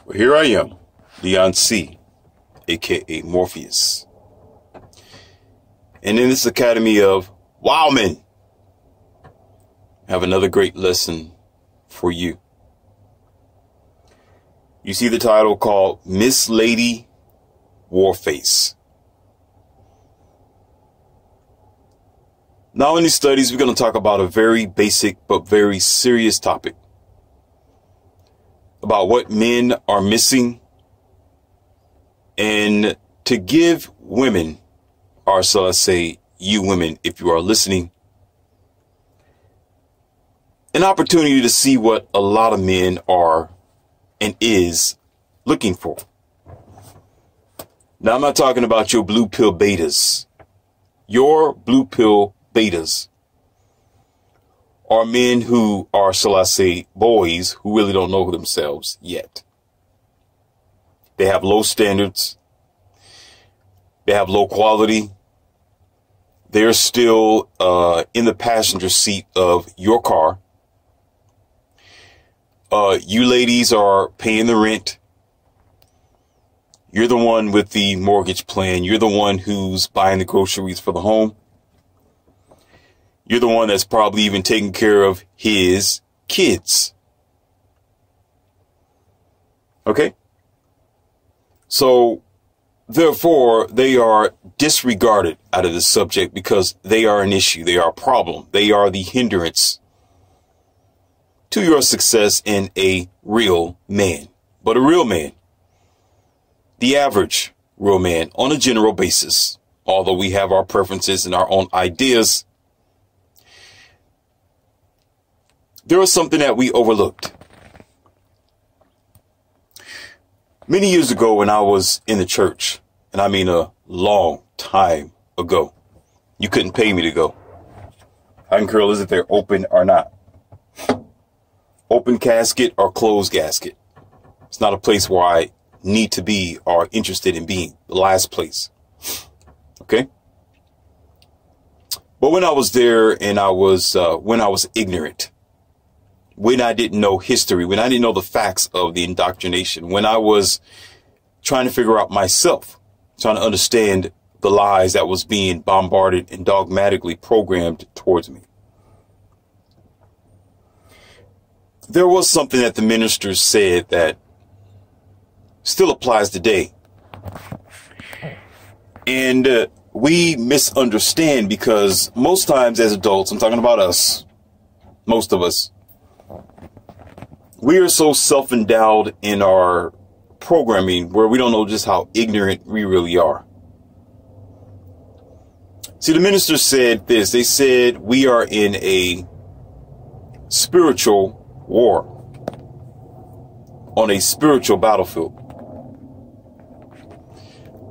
Well, here I am, Leon C., aka Morpheus. And in this Academy of Wildmen, I have another great lesson for you. You see the title called Miss Lady Warface. Now in these studies, we're going to talk about a very basic but very serious topic. About what men are missing, and to give women, or so I say you women, if you are listening, an opportunity to see what a lot of men are and is looking for. Now, I'm not talking about your blue pill betas. Your blue pill betas are men who are, shall I say, boys who really don't know themselves yet. They have low standards. They have low quality. They're still in the passenger seat of your car. You ladies are paying the rent. You're the one with the mortgage plan. You're the one who's buying the groceries for the home. You're the one that's probably even taking care of his kids. Okay? So, therefore, they are disregarded out of the subject because they are an issue. They are a problem. They are the hindrance to your success in a real man. But a real man, the average real man on a general basis, although we have our preferences and our own ideas, there was something that we overlooked. Many years ago when I was in the church, and I mean a long time ago, you couldn't pay me to go. I don't care if they're open or not. Open casket or closed casket. It's not a place where I need to be or interested in being. The last place. Okay? But when I was there and when I was ignorant, when I didn't know history, when I didn't know the facts of the indoctrination, when I was trying to figure out myself, trying to understand the lies that was being bombarded and dogmatically programmed towards me, there was something that the ministers said that still applies today. And we misunderstand because most times as adults, I'm talking about us, most of us, we are so self-endowed in our programming where we don't know just how ignorant we really are. See, the minister said this. They said we are in a spiritual war, on a spiritual battlefield.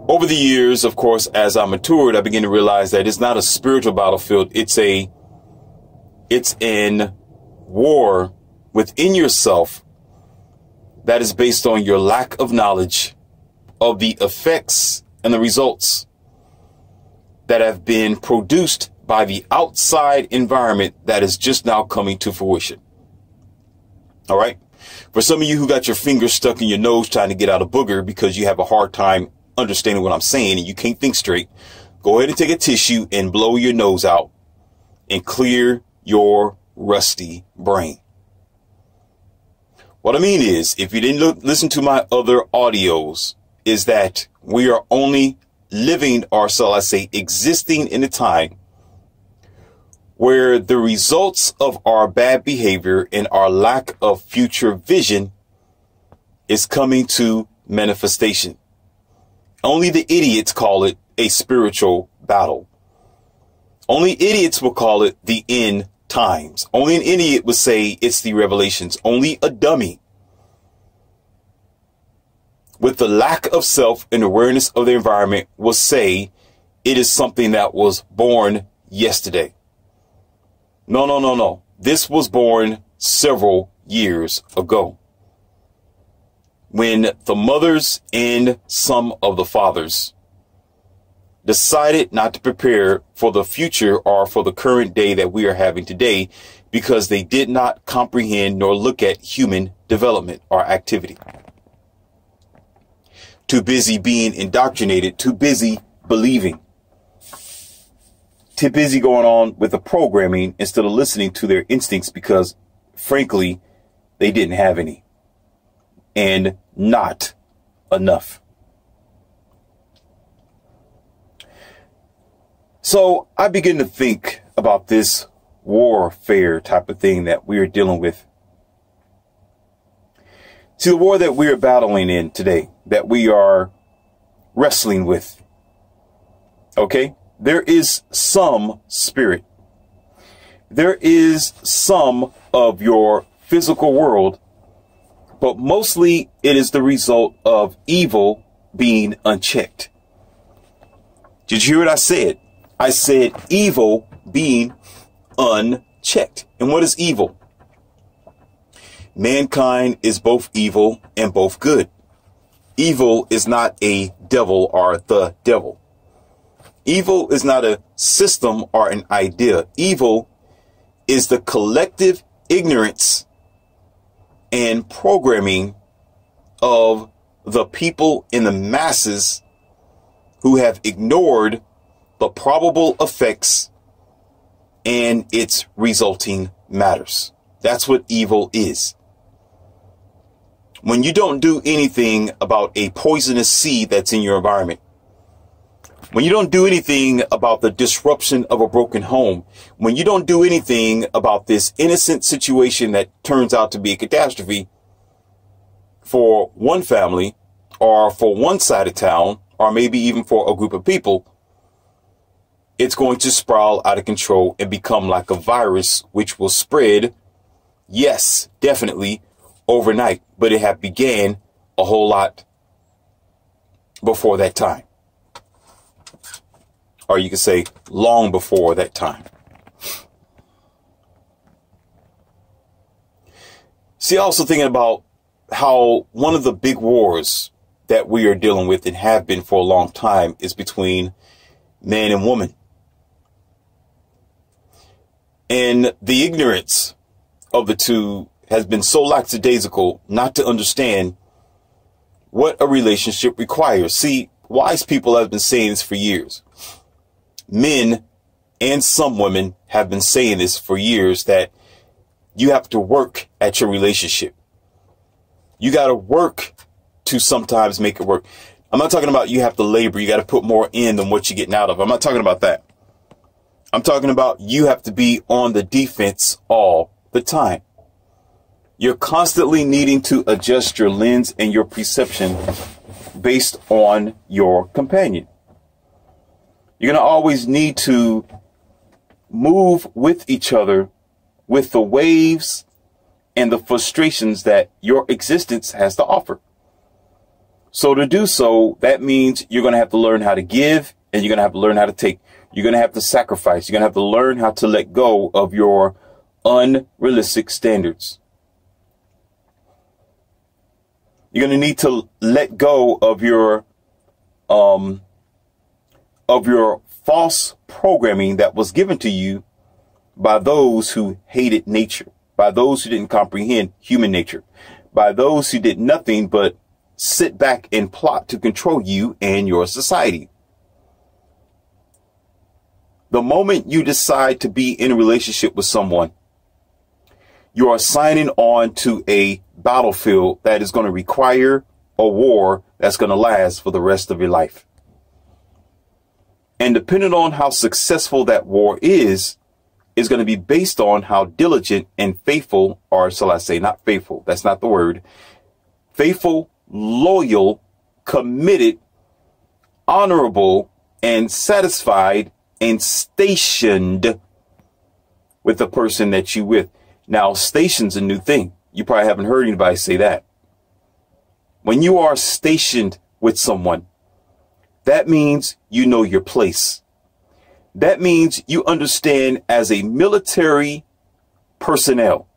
Over the years, of course, as I matured, I began to realize that it's not a spiritual battlefield. It's an war within yourself that is based on your lack of knowledge of the effects and the results that have been produced by the outside environment that is just now coming to fruition. All right. For some of you who got your fingers stuck in your nose trying to get out a booger because you have a hard time understanding what I'm saying and you can't think straight, go ahead and take a tissue and blow your nose out and clear your rusty brain. What I mean is, if you didn't listen to my other audios, is that we are only living, or shall I say, existing in a time where the results of our bad behavior and our lack of future vision is coming to manifestation. Only the idiots call it a spiritual battle. Only idiots will call it the end times. Only an idiot would say it's the revelations. Only a dummy with the lack of self and awareness of the environment will say it is something that was born yesterday. No, no, no, no. This was born several years ago, when the mothers and some of the fathers decided not to prepare for the future or for the current day that we are having today because they did not comprehend nor look at human development or activity. too busy being indoctrinated, too busy believing, too busy going on with the programming instead of listening to their instincts because, frankly, they didn't have any and not enough. So I begin to think about this warfare type of thing that we are dealing with. See, the war that we are battling in today, that we are wrestling with, okay, there is some spirit. There is some of your physical world, but mostly it is the result of evil being unchecked. Did you hear what I said? I said evil being unchecked. And what is evil? Mankind is both evil and both good. Evil is not a devil or the devil. Evil is not a system or an idea. Evil is the collective ignorance and programming of the people in the masses who have ignored the probable effects and its resulting matters. That's what evil is. When you don't do anything about a poisonous seed that's in your environment, when you don't do anything about the disruption of a broken home, when you don't do anything about this innocent situation that turns out to be a catastrophe for one family or for one side of town, or maybe even for a group of people, it's going to sprawl out of control and become like a virus, which will spread, yes, definitely, overnight. But it had began a whole lot before that time. Or you could say long before that time. See, also thinking about how one of the big wars that we are dealing with and have been for a long time is between man and woman. And the ignorance of the two has been so lackadaisical not to understand what a relationship requires. See, wise people have been saying this for years. Men and some women have been saying this for years, that you have to work at your relationship. You got to work to sometimes make it work. I'm not talking about you have to labor. You got to put more in than what you're getting out of. I'm not talking about that. I'm talking about you have to be on the defense all the time. You're constantly needing to adjust your lens and your perception based on your companion. You're going to always need to move with each other with the waves and the frustrations that your existence has to offer. So to do so, that means you're going to have to learn how to give, and you're going to have to learn how to take. You're going to have to sacrifice. You're going to have to learn how to let go of your unrealistic standards. You're going to need to let go of your false programming that was given to you by those who hated nature, by those who didn't comprehend human nature, by those who did nothing but sit back and plot to control you and your society. The moment you decide to be in a relationship with someone, you are signing on to a battlefield that is going to require a war that's going to last for the rest of your life. And depending on how successful that war is going to be based on how diligent and faithful, or shall I say not faithful, that's not the word, faithful, loyal, committed, honorable, and satisfied and stationed with the person that you with. Now, station's a new thing. You probably haven't heard anybody say that. When you are stationed with someone, that means you know your place. That means you understand as a military personnel.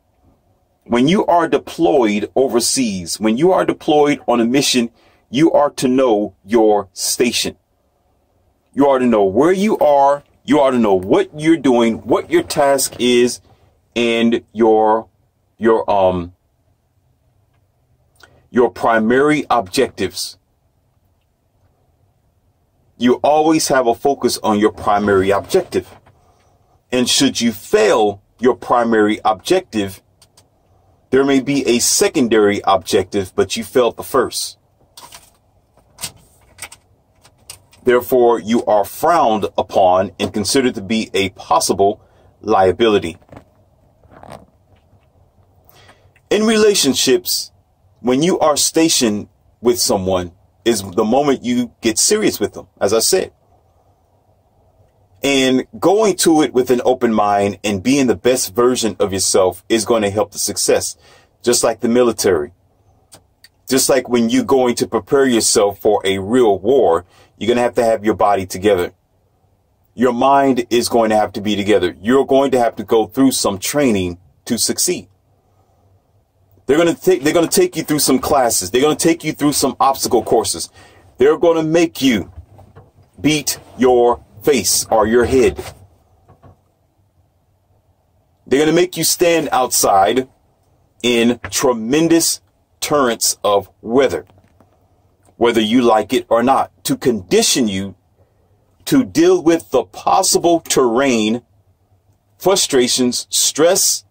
When you are deployed overseas, when you are deployed on a mission, you are to know your station. You are to know where you are. You are to know what you're doing, what your task is, and your primary objectives. You always have a focus on your primary objective. And should you fail your primary objective, there may be a secondary objective, but you failed the first. Therefore, you are frowned upon and considered to be a possible liability. In relationships, when you are stationed with someone is the moment you get serious with them, as I said. And going to it with an open mind and being the best version of yourself is going to help the success. Just like the military. Just like when you're going to prepare yourself for a real war, you're going to have your body together. Your mind is going to have to be together. You're going to have to go through some training to succeed. They're going to take you through some classes. They're going to take you through some obstacle courses. They're going to make you beat your face or your head. They're going to make you stand outside in tremendous torrents of weather, whether you like it or not, to condition you to deal with the possible terrain, frustrations, stress,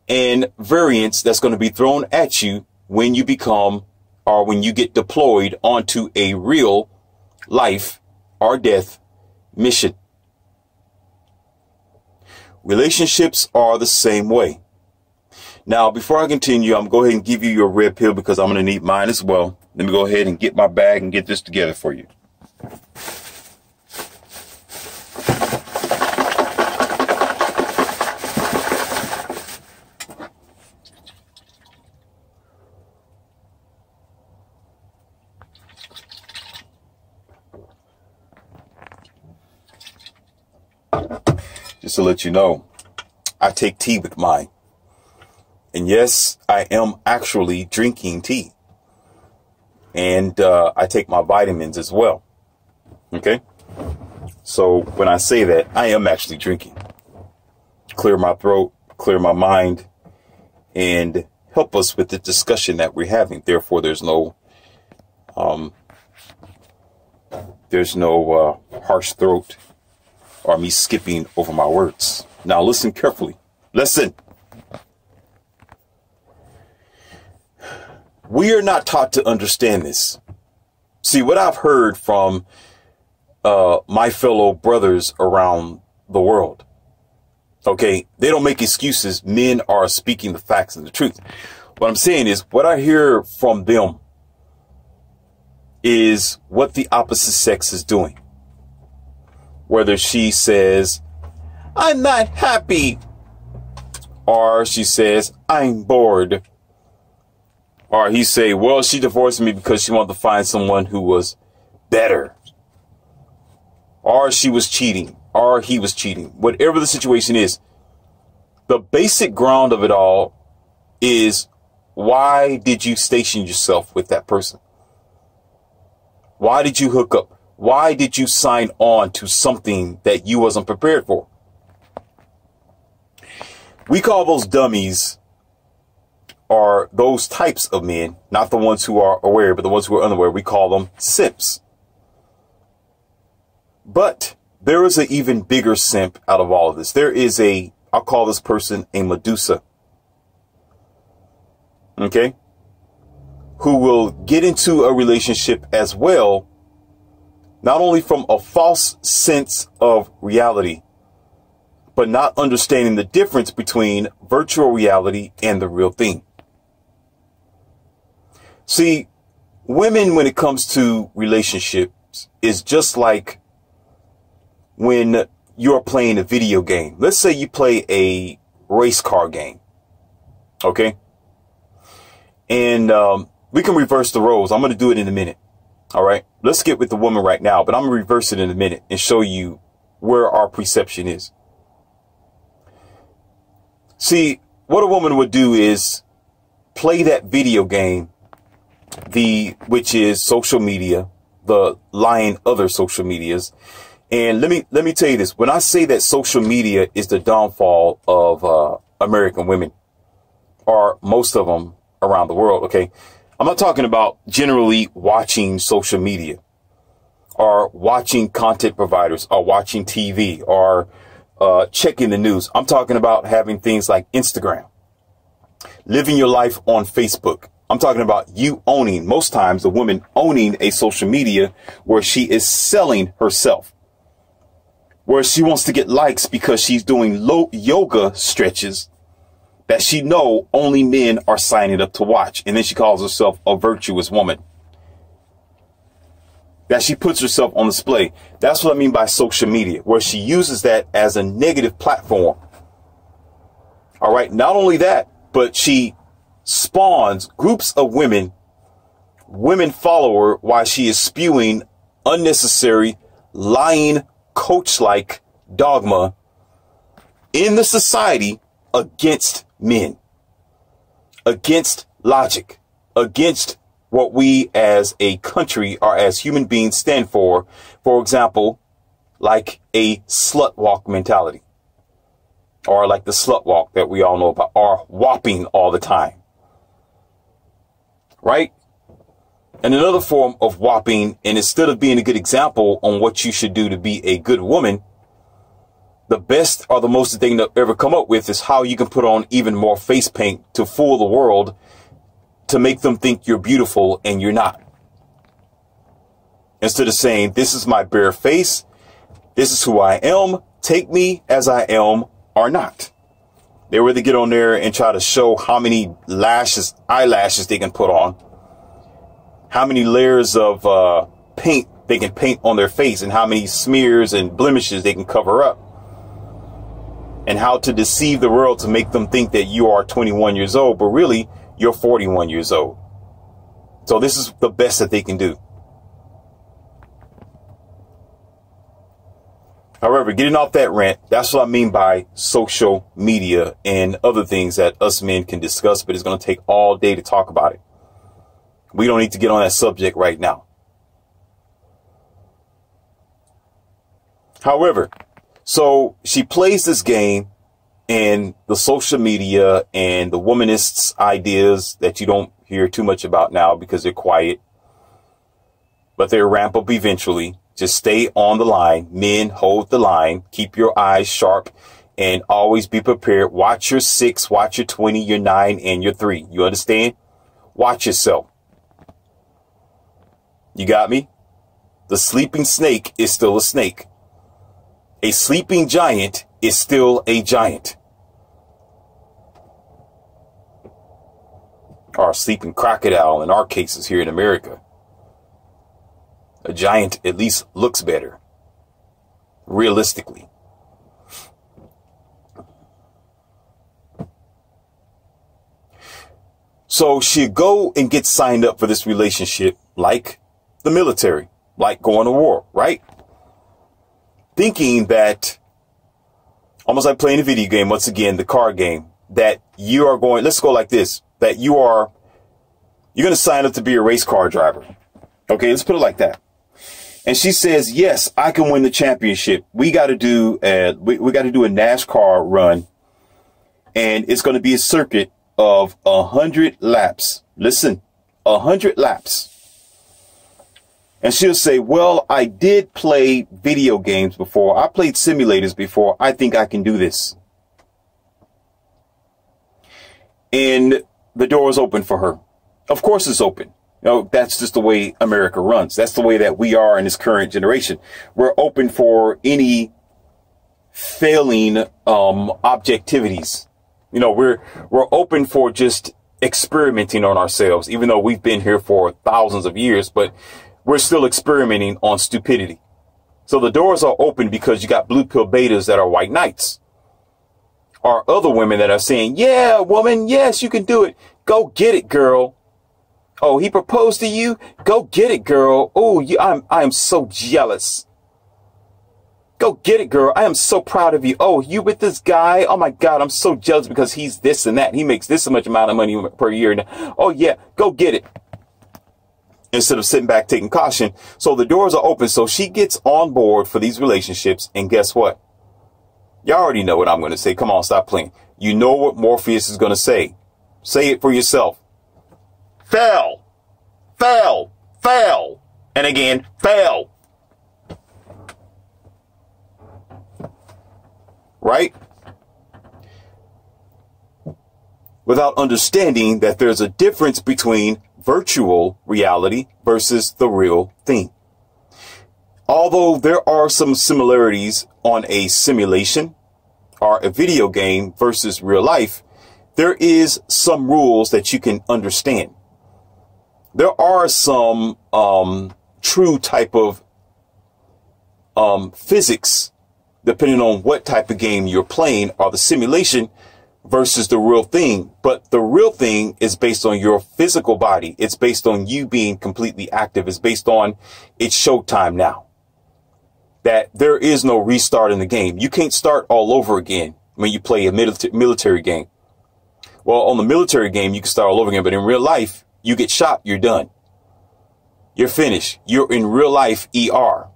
and variance that's going to be thrown at you when you become or when you get deployed onto a real life or death mission. Relationships are the same way. Now, before I continue, I'm going to go ahead and give you your red pill because I'm going to need mine as well. Let me go ahead and get my bag and get this together for you. Just to let you know, I take tea with mine. And yes, I am actually drinking tea. And I take my vitamins as well. Okay? So when I say that, I am actually drinking. Clear my throat, clear my mind, and help us with the discussion that we're having. Therefore, there's no harsh throat or me skipping over my words. Now listen carefully. Listen. We are not taught to understand this. See, what I've heard from my fellow brothers around the world, okay, they don't make excuses. Men are speaking the facts and the truth. What I'm saying is what I hear from them is what the opposite sex is doing. Whether she says, I'm not happy, or she says, I'm bored. Or he say, well, she divorced me because she wanted to find someone who was better. Or she was cheating. Or he was cheating. Whatever the situation is, the basic ground of it all is, why did you station yourself with that person? Why did you hook up? Why did you sign on to something that you wasn't prepared for? We call those dummies, or those types of men, not the ones who are aware, but the ones who are unaware. We call them simps. But there is an even bigger simp out of all of this. There is I'll call this person a Medusa. Okay? Who will get into a relationship as well, not only from a false sense of reality, but not understanding the difference between virtual reality and the real thing. See, women, when it comes to relationships, is just like when you're playing a video game. Let's say you play a race car game. Okay? And we can reverse the roles. I'm going to do it in a minute. All right? Let's get with the woman right now, but I'm going to reverse it in a minute and show you where our perception is. See, what a woman would do is play that video game, which is social media, the lying other social medias. And let me tell you this. When I say that social media is the downfall of American women, or most of them around the world, okay, I'm not talking about generally watching social media are watching content providers, are watching TV, are checking the news. I'm talking about having things like Instagram, living your life on Facebook. I'm talking about you owning, most times the woman owning a social media where she is selling herself, where she wants to get likes because she's doing low yoga stretches that she know only men are signing up to watch. And then she calls herself a virtuous woman. That she puts herself on display. That's what I mean by social media, where she uses that as a negative platform. All right. Not only that, but she spawns groups of women follow her while she is spewing unnecessary, lying, coach-like dogma in the society against men, against logic, against what we as a country or as human beings stand for. For example, like a slut walk mentality, or like the slut walk that we all know about, or whopping all the time. Right? And another form of whopping, and instead of being a good example on what you should do to be a good woman, the best or the most thing to ever come up with is how you can put on even more face paint to fool the world, to make them think you're beautiful and you're not. Instead of saying, this is my bare face, this is who I am, take me as I am or not. They rather get on there and try to show how many eyelashes they can put on, how many layers of paint they can paint on their face, and how many smears and blemishes they can cover up, and how to deceive the world to make them think that you are 21 years old, but really you're 41 years old. So this is the best that they can do. However, getting off that rant, that's what I mean by social media and other things that us men can discuss, but it's going to take all day to talk about it. We don't need to get on that subject right now. However, so she plays this game, and the social media and the womanists' ideas that you don't hear too much about now because they're quiet, but they'll ramp up eventually. Just stay on the line. Men, hold the line. Keep your eyes sharp and always be prepared. Watch your 6, watch your 20, your 9, and your 3. You understand? Watch yourself. You got me? The sleeping snake is still a snake. A sleeping giant is still a giant. Or a sleeping crocodile in our cases here in America. A giant at least looks better, realistically. So she'd go and get signed up for this relationship like the military, like going to war, right? Thinking that, almost like playing a video game, once again, the card game, that you are going, let's go like this, that you're going to sign up to be a race car driver. Okay, let's put it like that. And she says, yes, I can win the championship. We got to do we got to do a NASCAR run. And it's going to be a circuit of 100 laps. Listen, 100 laps. And she'll say, well, I did play video games before. I played simulators before. I think I can do this. And the door is open for her. Of course it's open. You know, that's just the way America runs. That's the way that we are in this current generation. We're open for any failing objectivities. You know, we're open for just experimenting on ourselves, even though we've been here for thousands of years, but we're still experimenting on stupidity. So the doors are open because you got blue pill betas that are white knights, or other women that are saying, yeah, woman, yes, you can do it. Go get it, girl. Oh, he proposed to you? Go get it, girl. Oh, I am so jealous. Go get it, girl. I am so proud of you. Oh, you with this guy? Oh my God, I'm so jealous because he's this and that. He makes this much amount of money per year. Oh yeah, go get it. Instead of sitting back taking caution. So the doors are open. So she gets on board for these relationships. And guess what? Y'all already know what I'm going to say. Come on, stop playing. You know what Morpheus is going to say. Say it for yourself. Fail, fail, fail, and again, fail. right? Without understanding that there's a difference between virtual reality versus the real thing. Although there are some similarities on a simulation or a video game versus real life, there is some rules that you can understand. There are some true type of physics, depending on what type of game you're playing, or the simulation versus the real thing. But the real thing is based on your physical body. It's based on you being completely active. It's based on it's showtime now. That there is no restart in the game. You can't start all over again when you play a military game. Well, on the military game, you can start all over again. But in real life, you get shot, you're done. You're finished. You're in real life ER.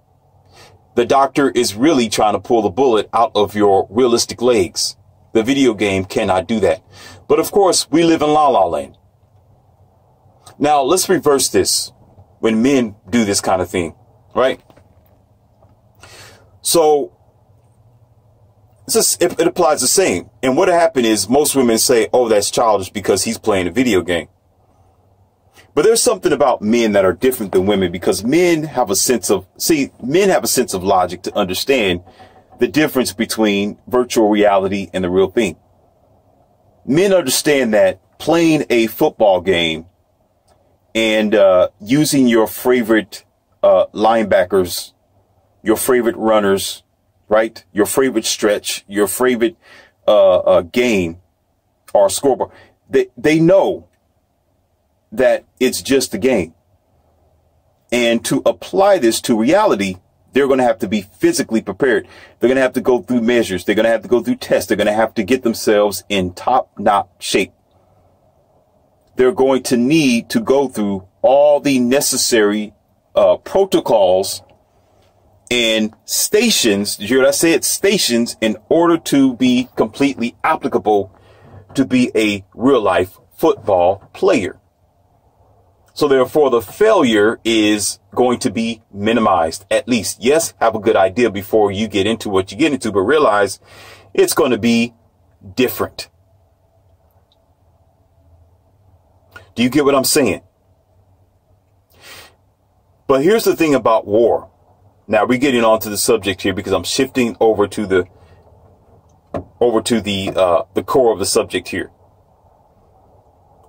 The doctor is really trying to pull the bullet out of your realistic legs. The video game cannot do that. But of course, we live in La La Land. Now, let's reverse this when men do this kind of thing, right? So it applies the same. And what happened is most women say, oh, that's childish because he's playing a video game. But there's something about men that are different than women, because men have a sense of logic to understand the difference between virtual reality and the real thing. Men understand that playing a football game and using your favorite linebackers, your favorite runners, right? Your favorite stretch, your favorite game or scoreboard. They know that it's just a game. And to apply this to reality, they're going to have to be physically prepared. They're going to have to go through measures. They're going to have to go through tests. They're going to have to get themselves in top-notch shape. They're going to need to go through all the necessary protocols and stations. Did you hear what I said? Stations, in order to be completely applicable to be a real-life football player. So therefore, the failure is going to be minimized, at least. Yes, have a good idea before you get into what you get into, but realize it's going to be different. Do you get what I'm saying? But here's the thing about war. Now we're getting on to the subject here because I'm shifting over to the core of the subject here.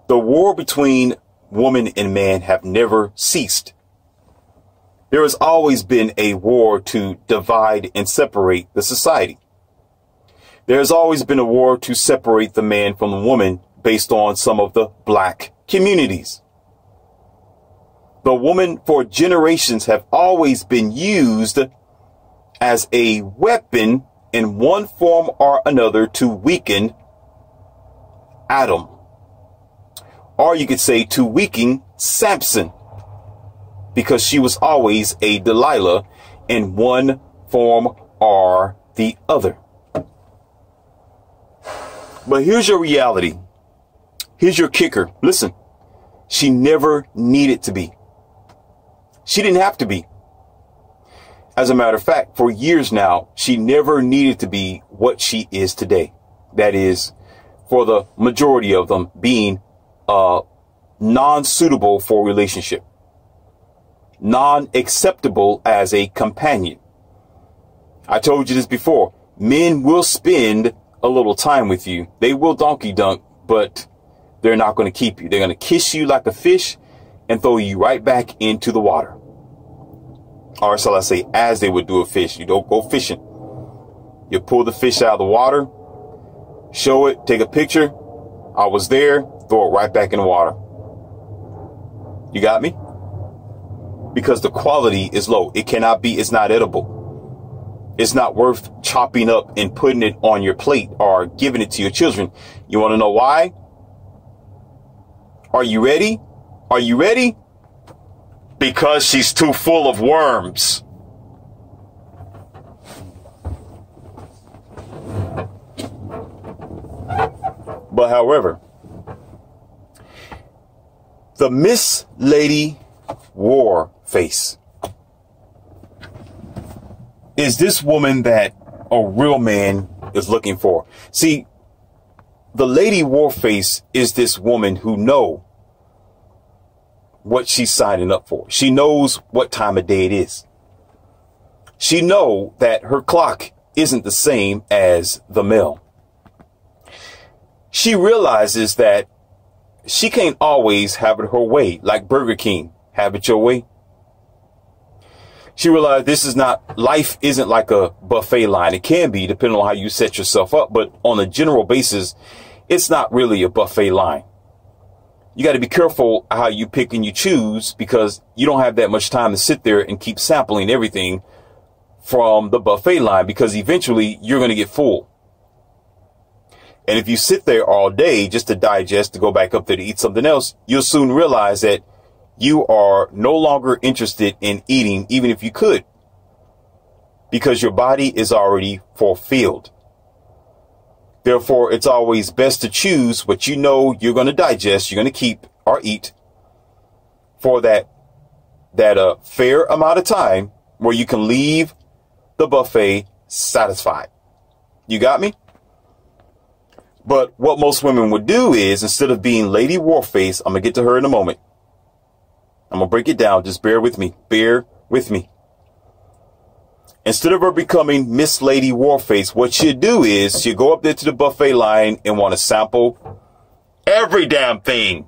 The war between woman and man have never ceased. There has always been a war to divide and separate the society. There has always been a war to separate the man from the woman based on some of the black communities. The woman for generations have always been used as a weapon in one form or another to weaken Adam. Or you could say to weaken Samson, because she was always a Delilah in one form or the other. But here's your reality. Here's your kicker. Listen, she never needed to be. She didn't have to be. As a matter of fact, for years now, she never needed to be what she is today. That is, for the majority of them being non-suitable for a relationship, non-acceptable as a companion. I told you this before. Men will spend a little time with you. They will donkey dunk, but they're not going to keep you. They're going to kiss you like a fish and throw you right back into the water. Or shall I say, as they would do a fish. You don't go fishing. You pull the fish out of the water, show it, take a picture. I was there. Throw it right back in the water. You got me? Because the quality is low. It cannot be, it's not edible. It's not worth chopping up and putting it on your plate or giving it to your children. You want to know why? Are you ready? Are you ready? Because she's too full of worms. But however, the Miss Lady War face is this woman that a real man is looking for. See, the Lady Warface is this woman who knows what she's signing up for. She knows what time of day it is. She knows that her clock isn't the same as the male. She realizes that she can't always have it her way, like Burger King, have it your way. She realized this is not, life isn't like a buffet line. It can be, depending on how you set yourself up, but on a general basis, it's not really a buffet line. You got to be careful how you pick and you choose, because you don't have that much time to sit there and keep sampling everything from the buffet line, because eventually you're going to get full. And if you sit there all day just to digest, to go back up there to eat something else, you'll soon realize that you are no longer interested in eating, even if you could, because your body is already fulfilled. Therefore, it's always best to choose what you know you're going to digest, you're going to keep or eat for that fair amount of time where you can leave the buffet satisfied. You got me? But what most women would do is, instead of being Lady Warface, I'm going to get to her in a moment. I'm going to break it down. Just bear with me. Bear with me. Instead of her becoming Miss Lady Warface, what she'll do is she'll go up there to the buffet line and want to sample every damn thing.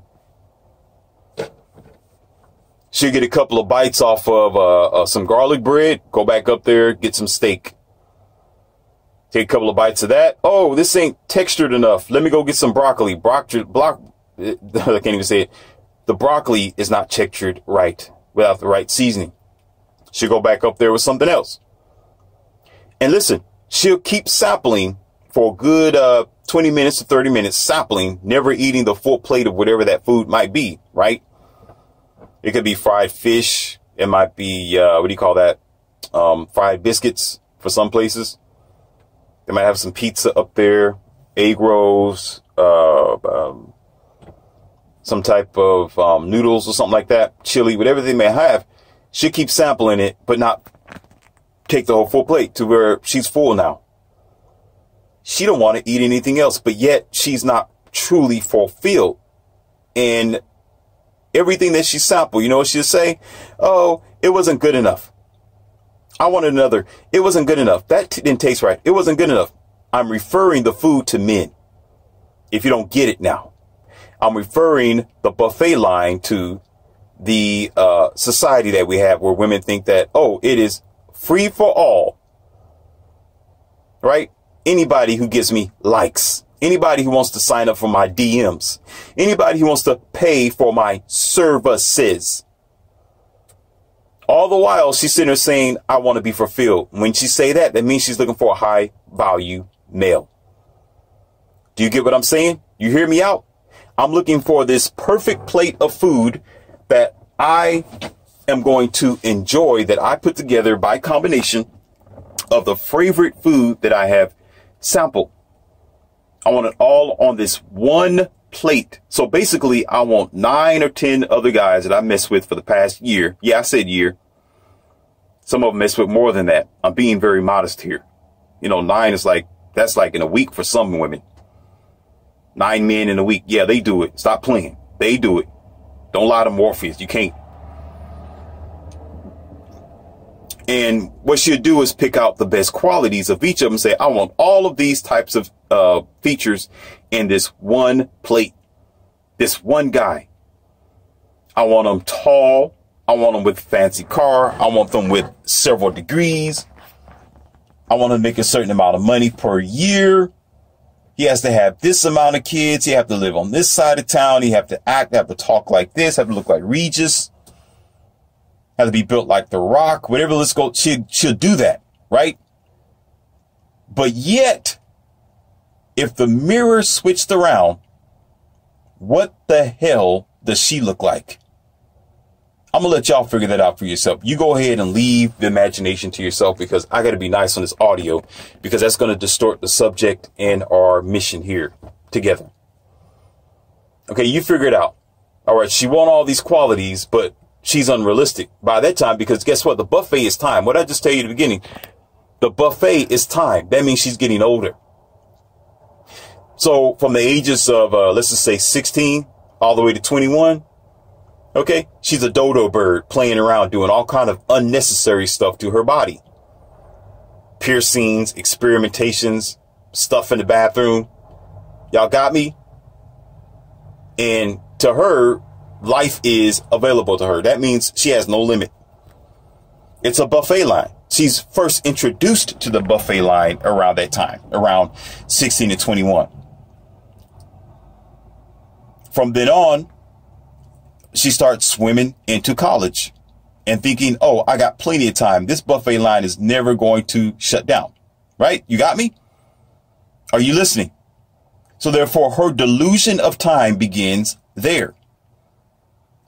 She'll get a couple of bites off of some garlic bread, go back up there, get some steak. Take a couple of bites of that. Oh, this ain't textured enough. Let me go get some broccoli. I can't even say it. The broccoli is not textured right without the right seasoning. She'll go back up there with something else. And listen, she'll keep sampling for a good 20 minutes to 30 minutes, sampling, never eating the full plate of whatever that food might be, right? It could be fried fish. It might be, what do you call that? Fried biscuits for some places. They might have some pizza up there, egg rolls, some type of noodles or something like that, chili, whatever they may have. She'll keep sampling it, but not take the whole full plate to where she's full now. She don't want to eat anything else, but yet she's not truly fulfilled. And everything that she sampled, you know what she'll say? Oh, it wasn't good enough. I wanted another. It wasn't good enough. That didn't taste right. It wasn't good enough. I'm referring the food to men. If you don't get it now, I'm referring the buffet line to the society that we have, where women think that, oh, it is free for all, right? Anybody who gives me likes, anybody who wants to sign up for my DMs, anybody who wants to pay for my services. All the while she's sitting there saying, I want to be fulfilled. When she say that, that means she's looking for a high value male. Do you get what I'm saying? You hear me out? I'm looking for this perfect plate of food that I am going to enjoy, that I put together by combination of the favorite food that I have sampled. I want it all on this one plate. So basically, I want 9 or 10 other guys that I mess with for the past year. Yeah, I said year. Some of them mess with more than that. I'm being very modest here. You know, 9 is like, that's like in a week for some women. 9 men in a week. Yeah, they do it. Stop playing. They do it. Don't lie to Morpheus. You can't. And what she'll do is pick out the best qualities of each of them and say, I want all of these types of features in this one plate. This one guy. I want them tall. I want them with a fancy car. I want them with several degrees. I want to make a certain amount of money per year. He has to have this amount of kids. He have to live on this side of town. He have to act, have to talk like this, have to look like Regis, have to be built like The Rock, whatever. Let's go. She'll do that, right? But yet, if the mirror switched around, what the hell does she look like? I'm going to let y'all figure that out for yourself. You go ahead and leave the imagination to yourself, because I got to be nice on this audio, because that's going to distort the subject and our mission here together. Okay, you figure it out. All right, she wants all these qualities, but she's unrealistic by that time, because guess what? The buffet is time. What I just tell you at the beginning, the buffet is time. That means she's getting older. So from the ages of, let's just say 16 all the way to 21. Okay. She's a dodo bird playing around, doing all kind of unnecessary stuff to her body. Piercings, experimentations, stuff in the bathroom. Y'all got me? And to her, life is available to her. That means she has no limit. It's a buffet line. She's first introduced to the buffet line around that time, around 16 to 21. From then on, she starts swimming into college and thinking, oh, I got plenty of time. This buffet line is never going to shut down. Right? You got me? Are you listening? So therefore, her delusion of time begins there.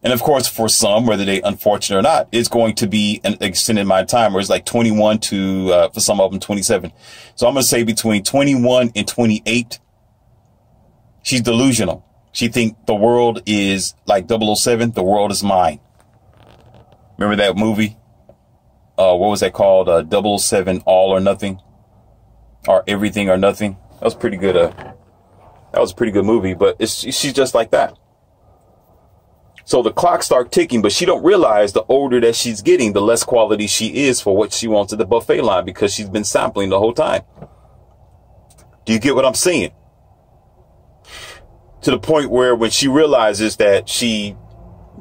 And of course, for some, whether they unfortunate or not, it's going to be an extended amount of time, where it's like 21 to, for some of them, 27. So I'm going to say between 21 and 28, she's delusional. She thinks the world is like 007. The world is mine. Remember that movie? What was that called? 007 All or Nothing, or Everything or Nothing. That was pretty good. That was a pretty good movie, but she's just like that. So the clock starts ticking, but she don't realize the older that she's getting, the less quality she is for what she wants at the buffet line, because she's been sampling the whole time. Do you get what I'm saying? To the point where when she realizes that she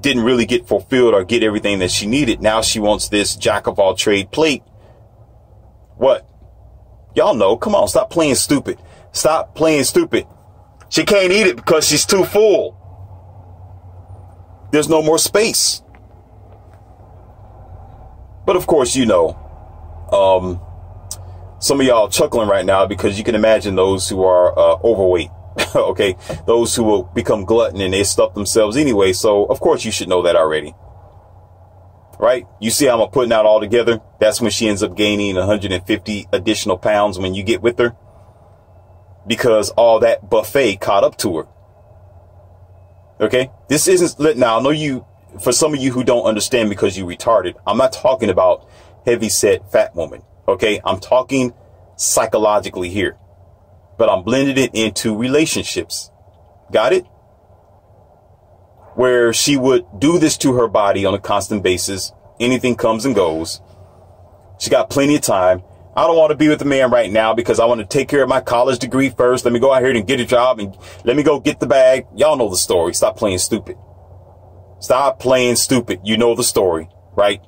didn't really get fulfilled or get everything that she needed, now she wants this jack of all trade plate. What? Y'all know. Come on, stop playing stupid. Stop playing stupid. She can't eat it because she's too full. There's no more space. But of course, you know, some of y'all chuckling right now because you can imagine those who are overweight. Okay, those who will become glutton and they stuff themselves anyway. So of course you should know that already, right? You see how I'm putting out all together. That's when she ends up gaining 150 additional pounds when you get with her, because all that buffet caught up to her. Okay, this isn't, now I know you, for some of you who don't understand because you retarded, I'm not talking about heavy set fat woman. Okay, I'm talking psychologically here, but I'm blending it into relationships. Got it? Where she would do this to her body on a constant basis. Anything comes and goes. She got plenty of time. I don't want to be with the man right now because I want to take care of my college degree first. Let me go out here and get a job and let me go get the bag. Y'all know the story. Stop playing stupid. Stop playing stupid. You know the story, right?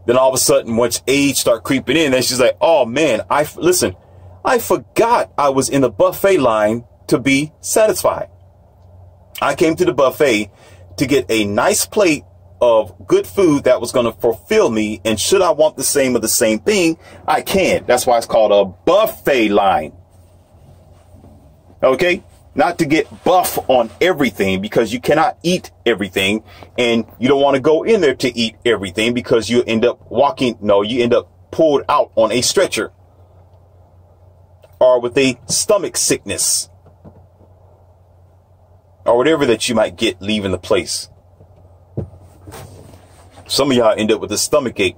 Then all of a sudden, once age start creeping in, then she's like, oh man, listen, I forgot I was in the buffet line to be satisfied. I came to the buffet to get a nice plate of good food that was going to fulfill me. And should I want the same of the same thing, I can. That's why it's called a buffet line. Okay? Not to get buff on everything, because you cannot eat everything, and you don't want to go in there to eat everything because you end up you end up pulled out on a stretcher or with a stomach sickness or whatever that you might get leaving the place. Some of y'all end up with a stomach ache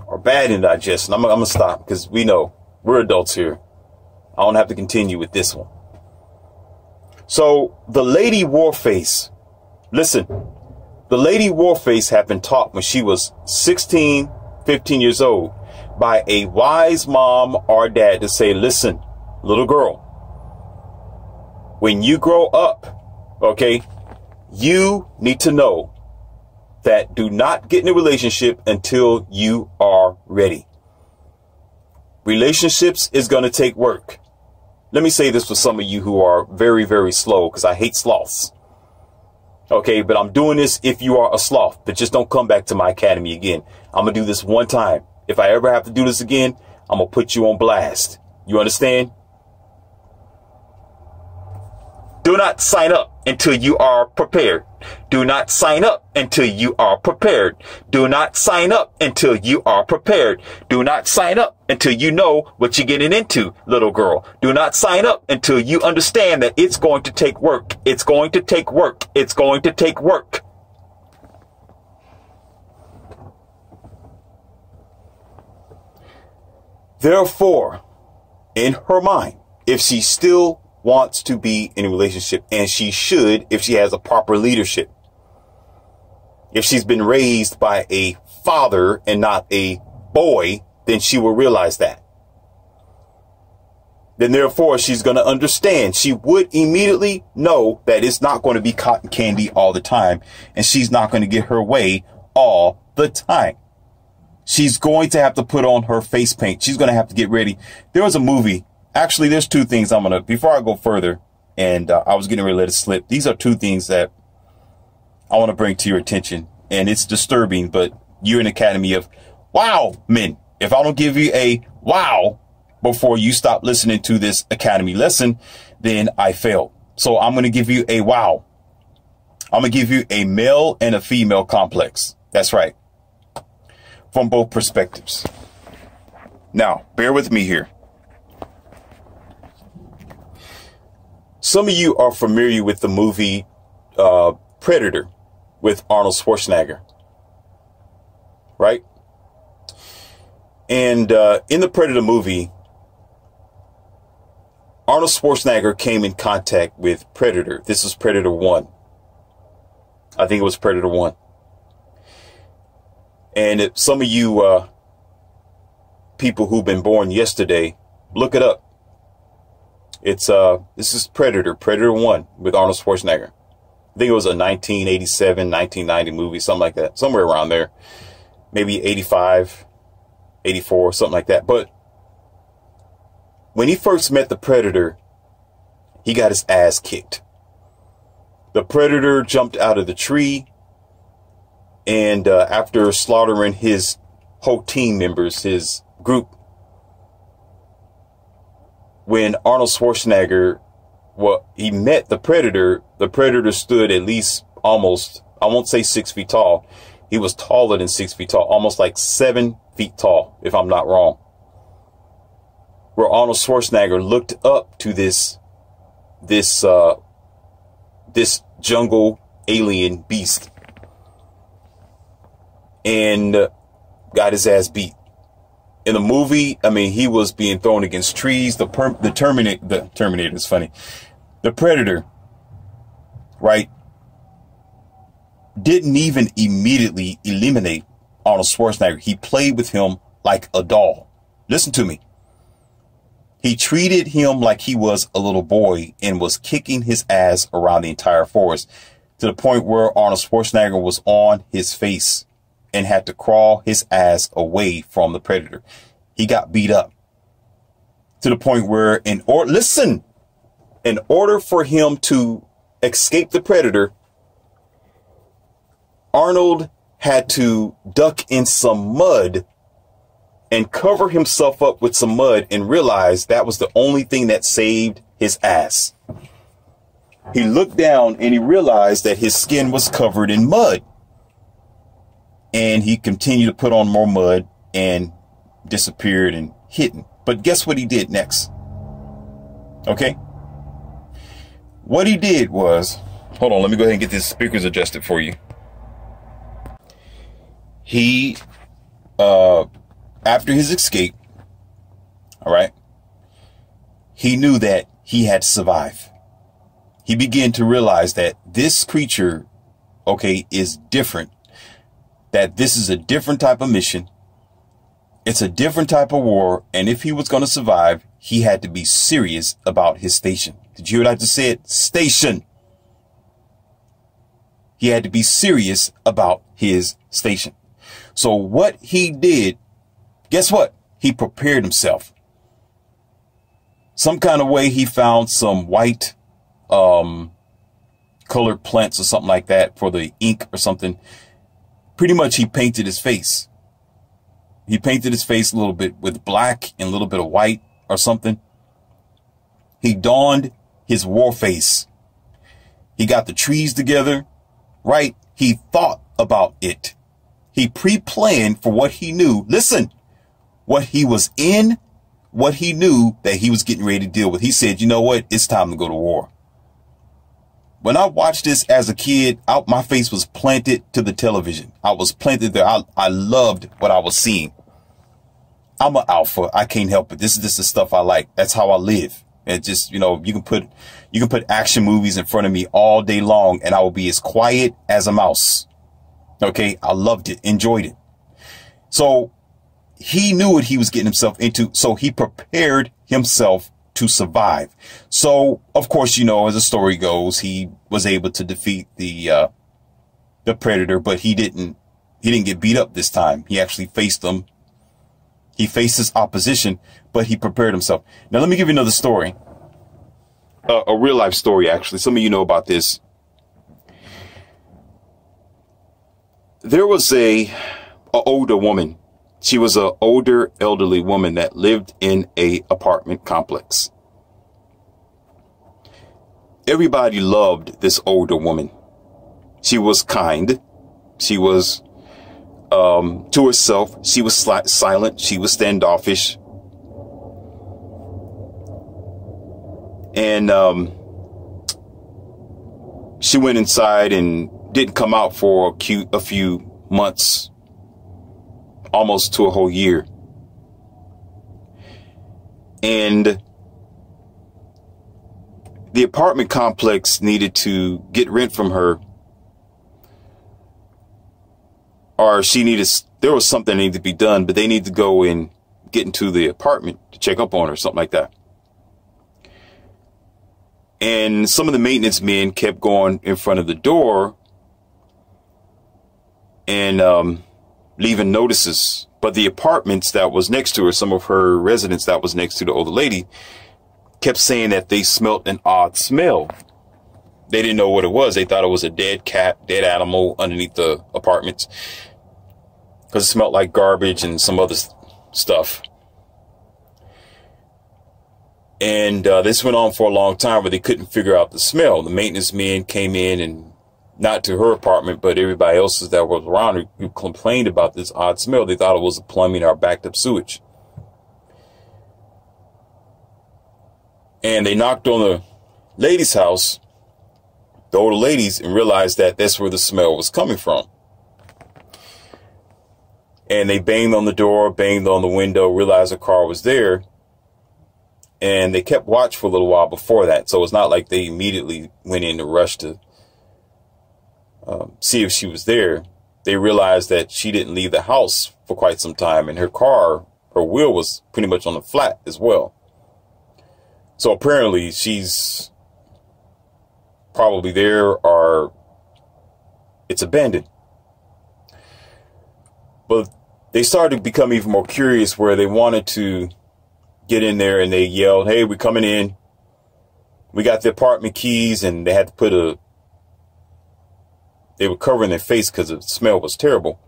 or bad indigestion. I'm going to stop because we know we're adults here. I don't have to continue with this one. So the Lady Warface, listen, the Lady Warface had been taught when she was 16, 15 years old by a wise mom or dad to say, listen, little girl, when you grow up, okay, you need to know that do not get in a relationship until you are ready. Relationships is going to take work. Let me say this for some of you who are very, very slow, because I hate sloths. Okay, but I'm doing this if you are a sloth, but just don't come back to my academy again. I'm going to do this one time. If I ever have to do this again, I'm going to put you on blast. You understand? Do not sign up until you are prepared. Do not sign up until you are prepared. Do not sign up until you are prepared. Do not sign up until you know what you're getting into, little girl. Do not sign up until you understand that it's going to take work. It's going to take work. It's going to take work. Therefore, in her mind, if she still wants to be in a relationship, and she should if she has a proper leadership. If she's been raised by a father and not a boy, then she will realize that. Then therefore she's going to understand. She would immediately know that it's not going to be cotton candy all the time, and she's not going to get her way all the time. She's going to have to put on her face paint. She's going to have to get ready. There was a movie. Actually, there's two things before I go further, and I was getting ready to let it slip. These are two things that I want to bring to your attention, and it's disturbing, but you're an academy of wow men. If I don't give you a wow before you stop listening to this academy lesson, then I failed. So I'm going to give you a wow. I'm going to give you a male and a female complex. That's right. From both perspectives. Now, bear with me here. Some of you are familiar with the movie Predator with Arnold Schwarzenegger, right? And in the Predator movie, Arnold Schwarzenegger came in contact with Predator. This is Predator 1. I think it was Predator 1. And if some of you people who've been born yesterday, look it up. It's this is Predator 1 with Arnold Schwarzenegger. I think it was a 1987, 1990 movie, something like that, somewhere around there, maybe 85, 84, something like that. But when he first met the Predator, he got his ass kicked. The Predator jumped out of the tree, and after slaughtering his whole team members, his group, when Arnold Schwarzenegger, he met the Predator stood at least almost, I won't say 6 feet tall. He was taller than 6 feet tall, almost like 7 feet tall, if I'm not wrong. Where Arnold Schwarzenegger looked up to this jungle alien beast and got his ass beat. In the movie, I mean, he was being thrown against trees. The Terminator is funny. The Predator, right, didn't even immediately eliminate Arnold Schwarzenegger. He played with him like a doll. Listen to me. He treated him like he was a little boy and was kicking his ass around the entire forest to the point where Arnold Schwarzenegger was on his face and had to crawl his ass away from the Predator. He got beat up to the point where in order for him to escape the Predator, Arnold had to duck in some mud and cover himself up with some mud and realized that was the only thing that saved his ass. He looked down and he realized that his skin was covered in mud. And he continued to put on more mud and disappeared and hidden. But guess what he did next? Okay. What he did was, hold on, let me go ahead and get these speakers adjusted for you. He, after his escape, all right, he knew that he had to survive. He began to realize that this creature, okay, is different. That this is a different type of mission. It's a different type of war. And if he was going to survive, he had to be serious about his station. Did you hear what I just said? Station. He had to be serious about his station. So what he did, guess what? He prepared himself. Some kind of way he found some white colored plants or something like that for the ink or something. Pretty much he painted his face. He painted his face a little bit with black and a little bit of white or something. He donned his war face. He got the trees together, right? He thought about it. He pre-planned for what he knew. Listen, what he was in, what he knew that he was getting ready to deal with. He said, you know what? It's time to go to war. When I watched this as a kid, my face was planted to the television. I was planted there. I loved what I was seeing. I'm an alpha. I can't help it. This is just the stuff I like. That's how I live. And just, you know, you can put action movies in front of me all day long and I will be as quiet as a mouse. Okay. I loved it, enjoyed it. So he knew what he was getting himself into. So he prepared himself to survive. So, of course, you know, as the story goes, he was able to defeat the predator, but he didn't get beat up this time. He actually faced them. He faced his opposition, but he prepared himself. Now, let me give you another story. A real life story, actually. Some of you know about this. There was a older woman. She was an older, elderly woman that lived in a apartment complex. Everybody loved this older woman. She was kind. She was, to herself, she was silent. She was standoffish. And she went inside and didn't come out for a few months. Almost to a whole year. And the apartment complex needed to get rent from her, or there was something that needed to be done, but they needed to go and get into the apartment to check up on her, something like that. And some of the maintenance men kept going in front of the door and leaving notices. But the apartments that was next to her, some of her residents that was next to the older lady, kept saying that they smelt an odd smell. They didn't know what it was. They thought it was a dead cat, dead animal underneath the apartments, because it smelled like garbage and some other stuff. And this went on for a long time, but they couldn't figure out the smell. The maintenance men came in, and not to her apartment, but everybody else's that was around her, who complained about this odd smell. They thought it was plumbing or backed up sewage. And they knocked on the lady's house, the older ladies, and realized that that's where the smell was coming from. And they banged on the door, banged on the window, realized a car was there. And they kept watch for a little while before that. So it's not like they immediately went in to rush to see if she was there. They realized that she didn't leave the house for quite some time, and her wheel was pretty much on the flat as well. So apparently she's probably there, or it's abandoned. But they started to become even more curious, where they wanted to get in there, and they yelled, "Hey, we're coming in. We got the apartment keys," and they had to they were covering their face because the smell was terrible.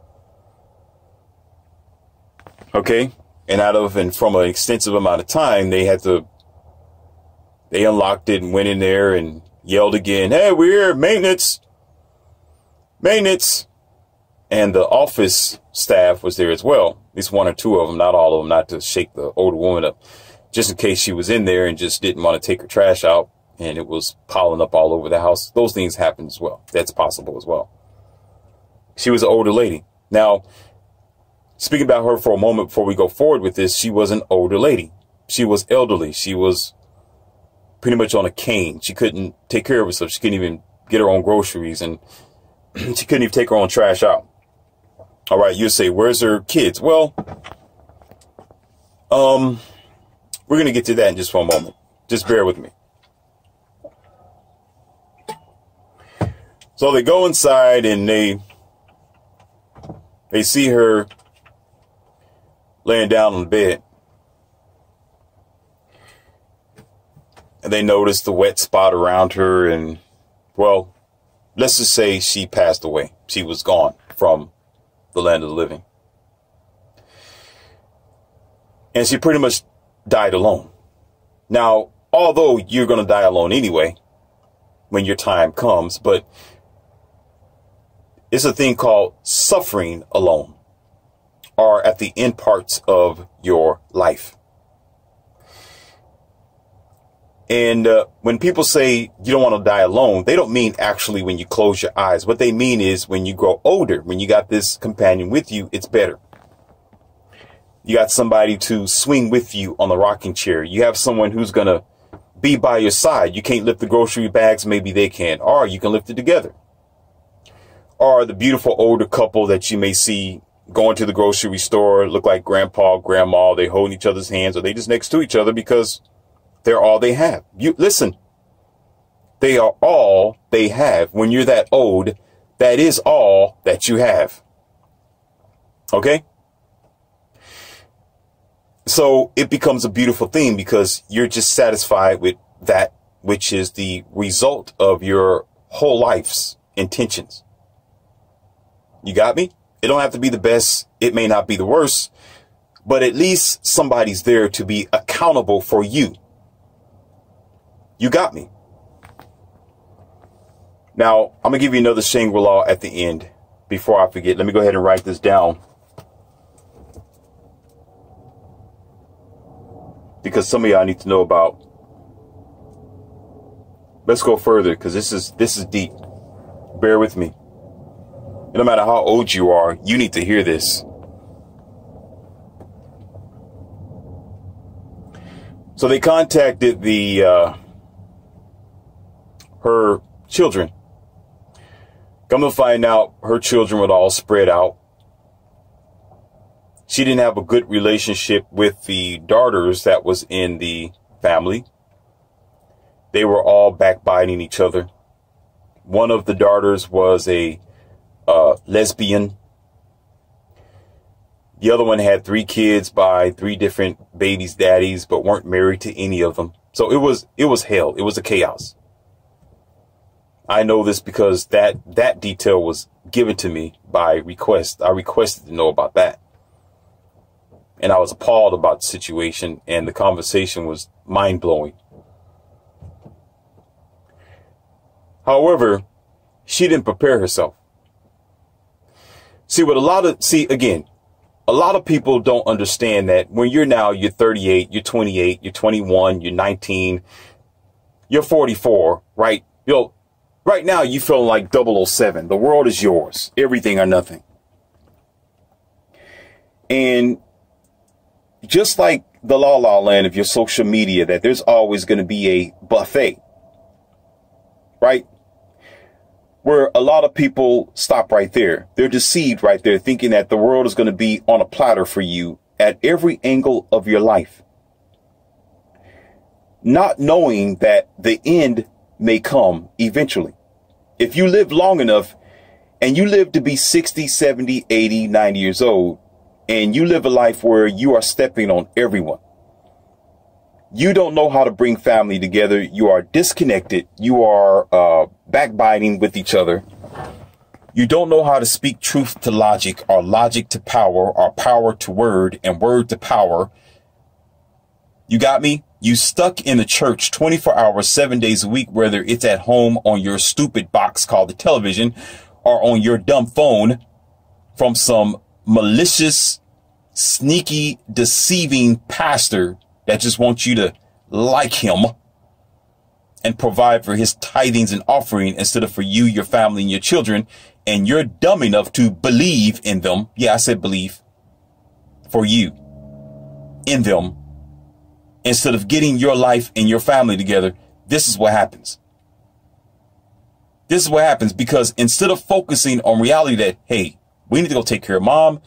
Okay. And from an extensive amount of time, they unlocked it and went in there and yelled again, "Hey, we're here, maintenance, maintenance." And the office staff was there as well. At least one or two of them, not all of them, not to shake the older woman up, just in case she was in there and just didn't want to take her trash out, and it was piling up all over the house. Those things happen as well. That's possible as well. She was an older lady. Now, speaking about her for a moment before we go forward with this, she was an older lady. She was elderly. She was pretty much on a cane. She couldn't take care of herself. She couldn't even get her own groceries, and she couldn't even take her own trash out. All right, you say, where's her kids? Well, we're going to get to that in just for a moment. Just bear with me. So they go inside, and they see her laying down on the bed. And they notice the wet spot around her, and, well, let's just say she passed away. She was gone from the land of the living. And she pretty much died alone. Now, although you're going to die alone anyway, when your time comes, but it's a thing called suffering alone, or at the end parts of your life. And when people say you don't want to die alone, they don't mean actually when you close your eyes. What they mean is when you grow older, when you got this companion with you, it's better. You got somebody to swing with you on the rocking chair. You have someone who's going to be by your side. You can't lift the grocery bags, maybe they can, or you can lift it together. Or the beautiful older couple that you may see going to the grocery store, look like grandpa, grandma, they holding each other's hands, or they just next to each other because they're all they have. You listen, they are all they have. When you're that old, that is all that you have. Okay? So it becomes a beautiful thing because you're just satisfied with that, which is the result of your whole life's intentions. You got me? It don't have to be the best. It may not be the worst, but at least somebody's there to be accountable for you. You got me? Now, I'm going to give you another Shangri-La at the end before I forget. Let me go ahead and write this down, because some of y'all need to know about. Let's go further, because this is deep. Bear with me. No matter how old you are, you need to hear this. So they contacted her children. Come to find out, her children were all spread out. She didn't have a good relationship with the daughters that was in the family. They were all backbiting each other. One of the daughters was a lesbian. The other one had 3 kids by 3 different babies' daddies, but weren't married to any of them. So it was hell. It was a chaos. I know this because that detail was given to me by request. I requested to know about that. And I was appalled about the situation, and the conversation was mind-blowing. However, she didn't prepare herself. See, a lot of people don't understand that when you're 38, you're 28, you're 21, you're 19, you're 44, right? Right now you feel like 007. The world is yours, everything or nothing. And just like the la la land of your social media, that there's always going to be a buffet, right? Where a lot of people stop right there. They're deceived right there, thinking that the world is going to be on a platter for you at every angle of your life. Not knowing that the end may come eventually. If you live long enough and you live to be 60, 70, 80, 90 years old, and you live a life where you are stepping on everyone, you don't know how to bring family together. You are disconnected. You are backbiting with each other. You don't know how to speak truth to logic, or logic to power, or power to word, and word to power. You got me? You stuck in the church 24 hours, 7 days a week, whether it's at home on your stupid box called the television, or on your dumb phone from some malicious, sneaky, deceiving pastor that just wants you to like him and provide for his tithings and offering instead of for you, your family, and your children. And you're dumb enough to believe in them. Yeah, I said believe. For you. In them. Instead of getting your life and your family together. This is what happens. This is what happens, because instead of focusing on reality that, hey, we need to go take care of mom.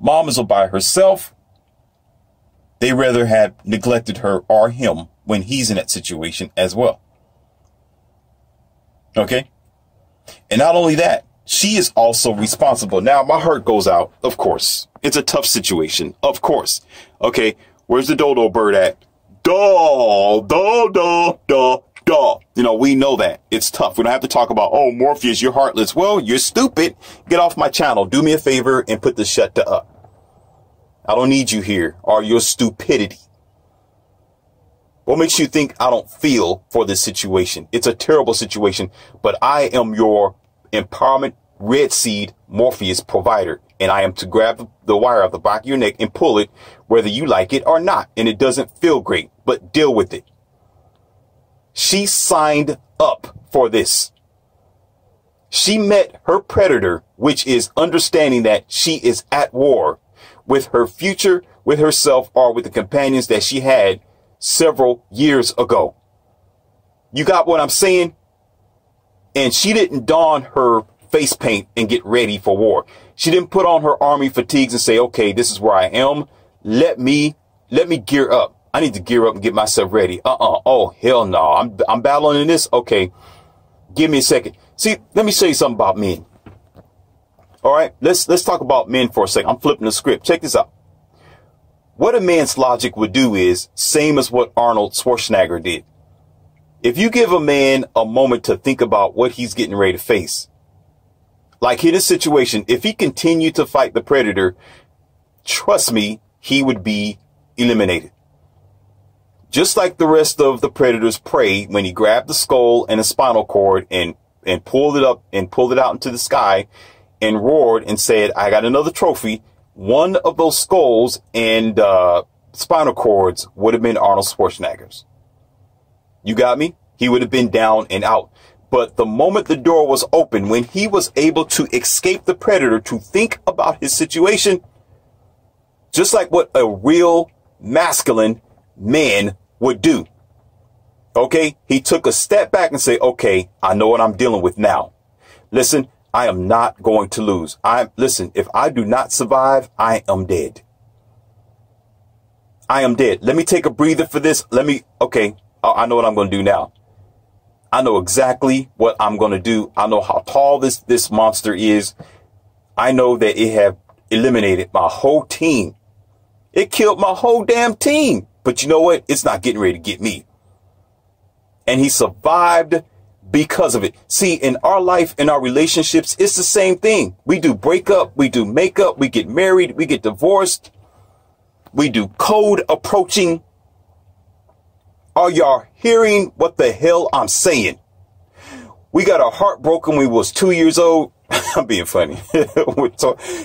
Mom is all by herself. They rather have neglected her or him when he's in that situation as well. Okay? And not only that, she is also responsible. Now, my heart goes out, of course. It's a tough situation, of course. Okay, where's the dodo bird at? Do. You know, we know that. It's tough. We don't have to talk about, oh, Morpheus, you're heartless. Well, you're stupid. Get off my channel. Do me a favor and put the shutta up. I don't need you here, or your stupidity. What makes you think I don't feel for this situation? It's a terrible situation, but I am your empowerment red seed Morpheus provider, and I am to grab the wire off the back of your neck and pull it, whether you like it or not. And it doesn't feel great, but deal with it. She signed up for this. She met her predator, which is understanding that she is at war with her future, with herself, or with the companions that she had several years ago. You got what I'm saying? And she didn't don her face paint and get ready for war. She didn't put on her army fatigues and say, okay, this is where I am. Let me gear up. I need to gear up and get myself ready. Oh, hell no. I'm battling in this. Okay. Give me a second. See, let me show you something about men. All right. Let's talk about men for a second. I'm flipping the script. Check this out. What a man's logic would do is same as what Arnold Schwarzenegger did. If you give a man a moment to think about what he's getting ready to face, like in this situation, if he continued to fight the predator, trust me, he would be eliminated. Just like the rest of the predator's prey, when he grabbed the skull and the spinal cord and pulled it up and pulled it out into the sky and roared and said, I got another trophy. One of those skulls and spinal cords would have been Arnold Schwarzenegger's. You got me? He would have been down and out. But the moment the door was open, when he was able to escape the predator, to think about his situation, just like what a real masculine man would do. Okay, he took a step back and say, okay, I know what I'm dealing with now. Listen, I am not going to lose. Listen, if I do not survive, I am dead. I am dead. Let me take a breather for this. Okay, I know what I'm going to do now. I know exactly what I'm going to do. I know how tall this monster is. I know that it have eliminated my whole team. It killed my whole damn team. But you know what? It's not getting ready to get me. And he survived because of it. See, in our life, in our relationships, it's the same thing. We do breakup, we do makeup, we get married, we get divorced. We do code approaching. Are y'all hearing what the hell I'm saying? We got our heart broken when we was 2 years old. I'm being funny. With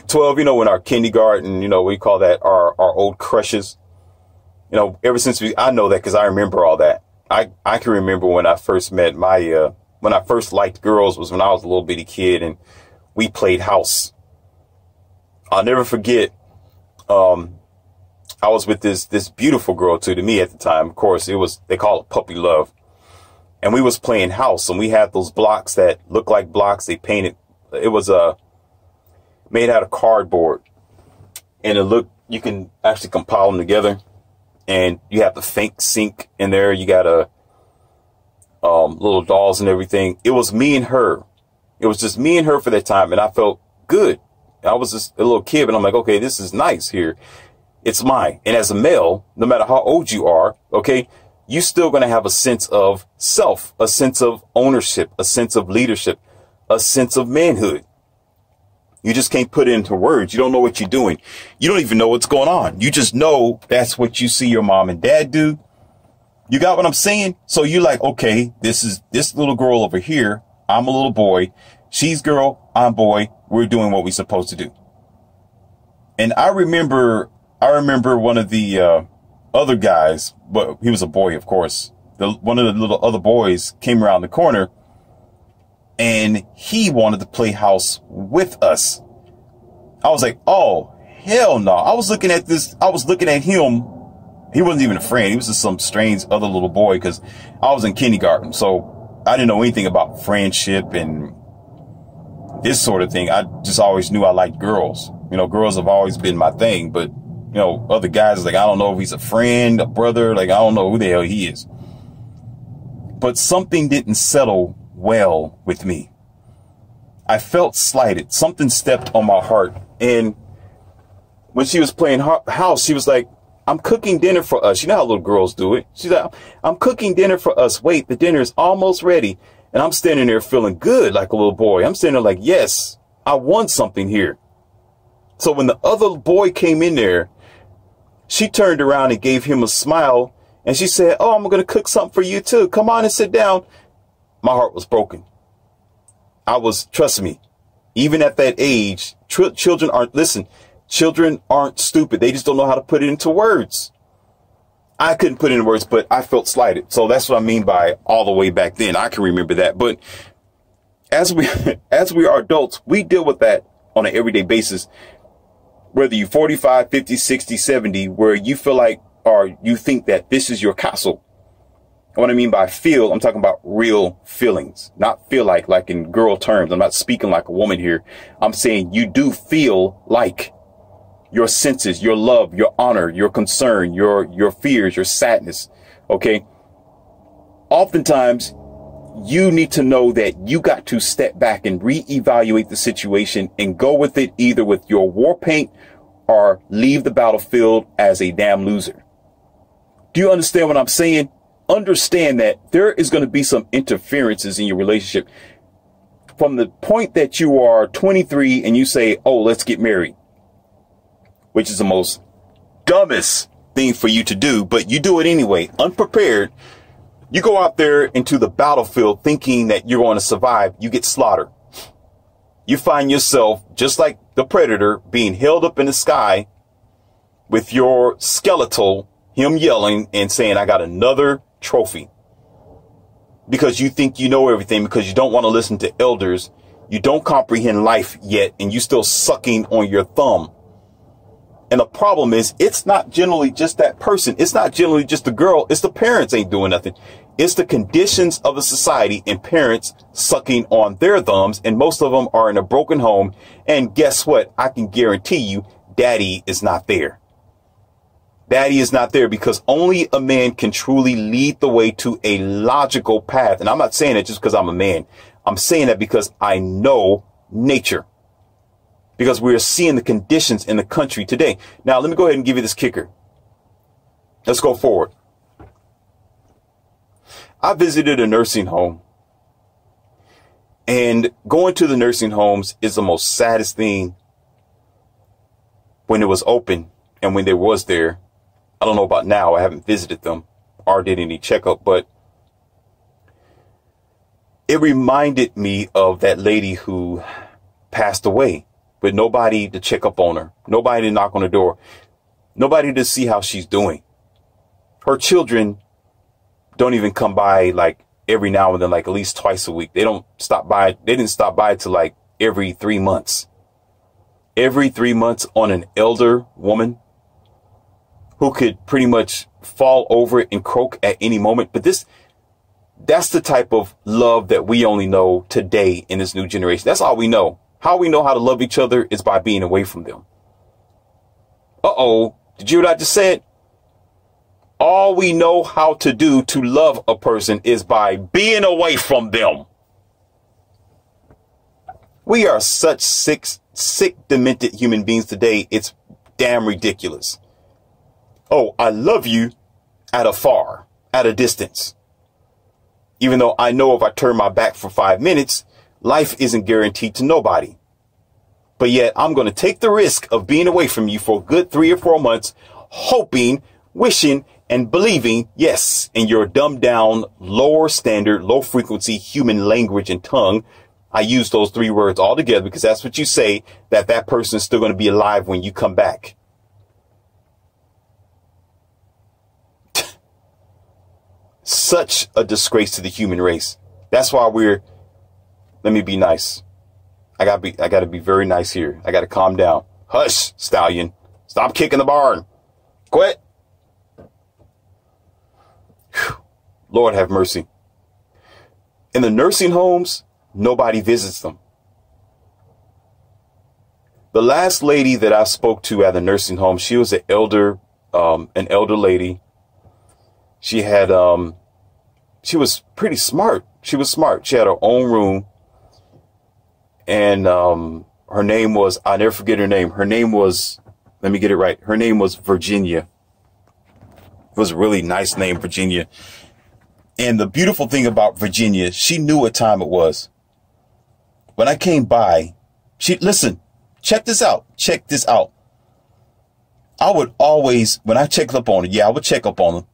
12, when our kindergarten, we call that our old crushes. Ever since I know that because I remember all that. I can remember when I first met when I first liked girls was when I was a little bitty kid and we played house. I'll never forget. I was with this beautiful girl to me at the time. Of course, they call it puppy love. And we was playing house and we had those blocks that look like blocks. They painted. It was made out of cardboard and you can actually compile them together. And you have the fake sink in there. You got little dolls and everything. It was me and her. It was just me and her for that time. And I felt good. I was just a little kid, but I'm like, okay, this is nice here. It's mine. And as a male, no matter how old you are, okay, you still going to have a sense of self, a sense of ownership, a sense of leadership, a sense of manhood. You just can't put it into words. You don't know what you're doing. You don't even know what's going on. You just know that's what you see your mom and dad do. You got what I'm saying? So you're like, okay, this is this little girl over here. I'm a little boy. She's girl. I'm boy. We're doing what we're supposed to do. And I remember one of the other guys, but he was a boy, of course. One of the little other boys came around the corner. And he wanted to play house with us. I was like, oh, hell no. I was looking at him. He wasn't even a friend. He was just some strange other little boy because I was in kindergarten. So I didn't know anything about friendship and this sort of thing. I just always knew I liked girls. Girls have always been my thing. But, other guys, like, I don't know if he's a friend, a brother. Like, I don't know who the hell he is. But something didn't settle well with me. I felt slighted. Something stepped on my heart. And when she was playing house, she was like, I'm cooking dinner for us. You know how little girls do it. She's like, I'm cooking dinner for us. Wait, the dinner is almost ready. And I'm standing there feeling good like a little boy. I'm standing there like, yes, I won something here. So when the other boy came in there, she turned around and gave him a smile. And she said, oh, I'm going to cook something for you too. Come on and sit down. My heart was broken. Trust me, even at that age, children aren't stupid. They just don't know how to put it into words. I couldn't put it in words, but I felt slighted. So that's what I mean by all the way back then. I can remember that. But as we are adults, we deal with that on an everyday basis. Whether you're 45, 50, 60, 70, where you feel like, or you think that this is your castle. And what I mean by feel, I'm talking about real feelings, not feel like in girl terms. I'm not speaking like a woman here. I'm saying you do feel like your senses, your love, your honor, your concern, your fears, your sadness. Okay. Oftentimes you need to know that you got to step back and reevaluate the situation and go with it, either with your war paint or leave the battlefield as a damn loser. Do you understand what I'm saying? Understand that there is going to be some interferences in your relationship from the point that you are 23 and you say, oh, let's get married, which is the most dumbest thing for you to do, but you do it anyway, unprepared. You go out there into the battlefield thinking that you're going to survive. You get slaughtered. You find yourself, just like the Predator, being held up in the sky with your skeletal, him yelling and saying, I got another trophy. Because you think you know everything, because you don't want to listen to elders. You don't comprehend life yet, and you still sucking on your thumb. And the problem is, it's not generally just that person. It's not generally just the girl. It's the parents ain't doing nothing. It's the conditions of the society and parents sucking on their thumbs. And most of them are in a broken home. And guess what? I can guarantee you, daddy is not there. Daddy is not there, because only a man can truly lead the way to a logical path. And I'm not saying that just because I'm a man. I'm saying that because I know nature. Because we're seeing the conditions in the country today. Now, let me go ahead and give you this kicker. Let's go forward. I visited a nursing home. And going to the nursing homes is the most saddest thing when it was open and when there was there. I don't know about now. I haven't visited them or did any checkup, but it reminded me of that lady who passed away with nobody to check up on her, nobody to knock on the door, nobody to see how she's doing. Her children don't even come by like every now and then, like at least twice a week. They don't stop by. They didn't stop by till like every 3 months. Every 3 months on an elder woman who could pretty much fall over and croak at any moment. But that's the type of love that we only know today in this new generation. That's all we know. How we know how to love each other is by being away from them. Uh-oh. Did you hear what I just said? All we know how to do to love a person is by being away from them. We are such sick, demented human beings today. It's damn ridiculous. Oh, I love you at a distance. Even though I know if I turn my back for 5 minutes, life isn't guaranteed to nobody. But yet I'm going to take the risk of being away from you for a good 3 or 4 months, hoping, wishing, and believing, yes, in your dumbed down, lower standard, low frequency human language and tongue. I use those 3 words all together because that's what you say, that person is still going to be alive when you come back. Such a disgrace to the human race. That's why let me be nice. I gotta be very nice here. I gotta calm down. Hush, stallion. Stop kicking the barn. Quit. Whew. Lord have mercy. In the nursing homes, nobody visits them. The last lady that I spoke to at the nursing home, she was an elder lady. She had, she was pretty smart. She was smart. She had her own room. And her name was, I'll never forget her name. Her name was, let me get it right. Her name was Virginia. It was a really nice name, Virginia. And the beautiful thing about Virginia, she knew what time it was. When I came by, listen, check this out. Check this out. I would always, when I checked up on her, I would check up on them.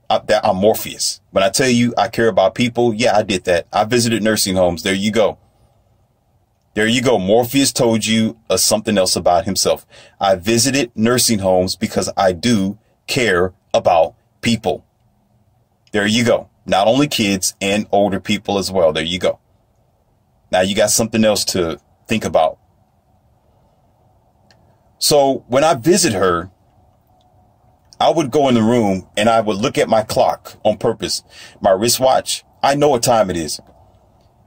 I'm Morpheus. When I tell you I care about people, I did that. I visited nursing homes. There you go. There you go. Morpheus told you something else about himself. I visited nursing homes because I do care about people. There you go. Not only kids and older people as well. There you go. Now you got something else to think about. So when I visit her, I would go in the room and I would look at my clock on purpose, my wristwatch. I know what time it is.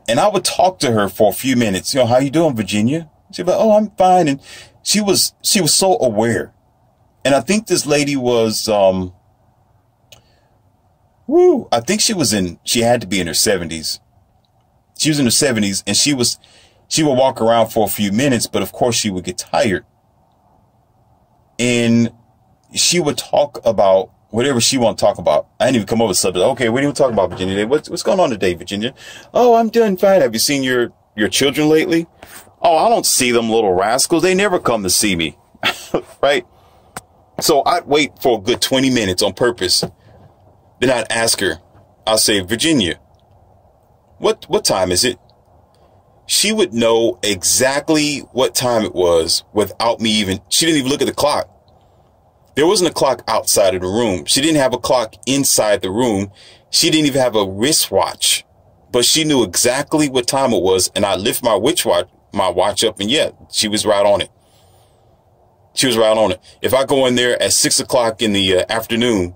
And I would talk to her for a few minutes. You know, how you doing, Virginia? She'd be like, oh, I'm fine. And she was so aware. And I think this lady was, I think she had to be in her 70s. She was in her 70s, and she would walk around for a few minutes, but of course she would get tired. And she would talk about whatever she want to talk about. I didn't even come up with something. Okay, what are you talking about, Virginia? Today? What's going on today, Virginia? Oh, I'm doing fine. Have you seen your children lately? Oh, I don't see them, little rascals. They never come to see me. Right? So I'd wait for a good 20 minutes on purpose. Then I'd ask her, I'll say, Virginia, what time is it? She would know exactly what time it was without me she didn't even look at the clock. There wasn't a clock outside of the room. She didn't have a clock inside the room. She didn't even have a wristwatch, but she knew exactly what time it was. And I lift my watch up, and yeah, she was right on it. She was right on it. If I go in there at 6 o'clock in the afternoon,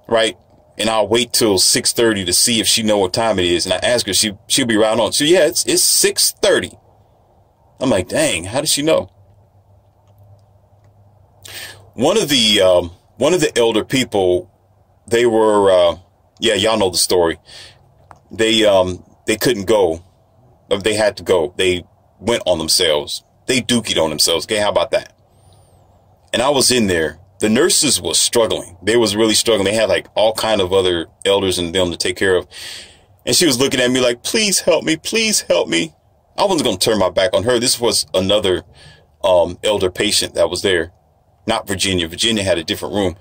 right, and I'll wait till 6:30 to see if she know what time it is, and I ask her, she'll be right on. So yeah, it's 6:30. I'm like, dang, how does she know? One of the elder people, they were, y'all know the story. They couldn't go. They had to go. They went on themselves. They dookied on themselves. Okay, how about that? And I was in there. The nurses was struggling. They was really struggling. They had like all kind of other elders and them to take care of. And she was looking at me like, please help me. Please help me. I wasn't going to turn my back on her. This was another elder patient that was there. Not Virginia. Virginia had a different room.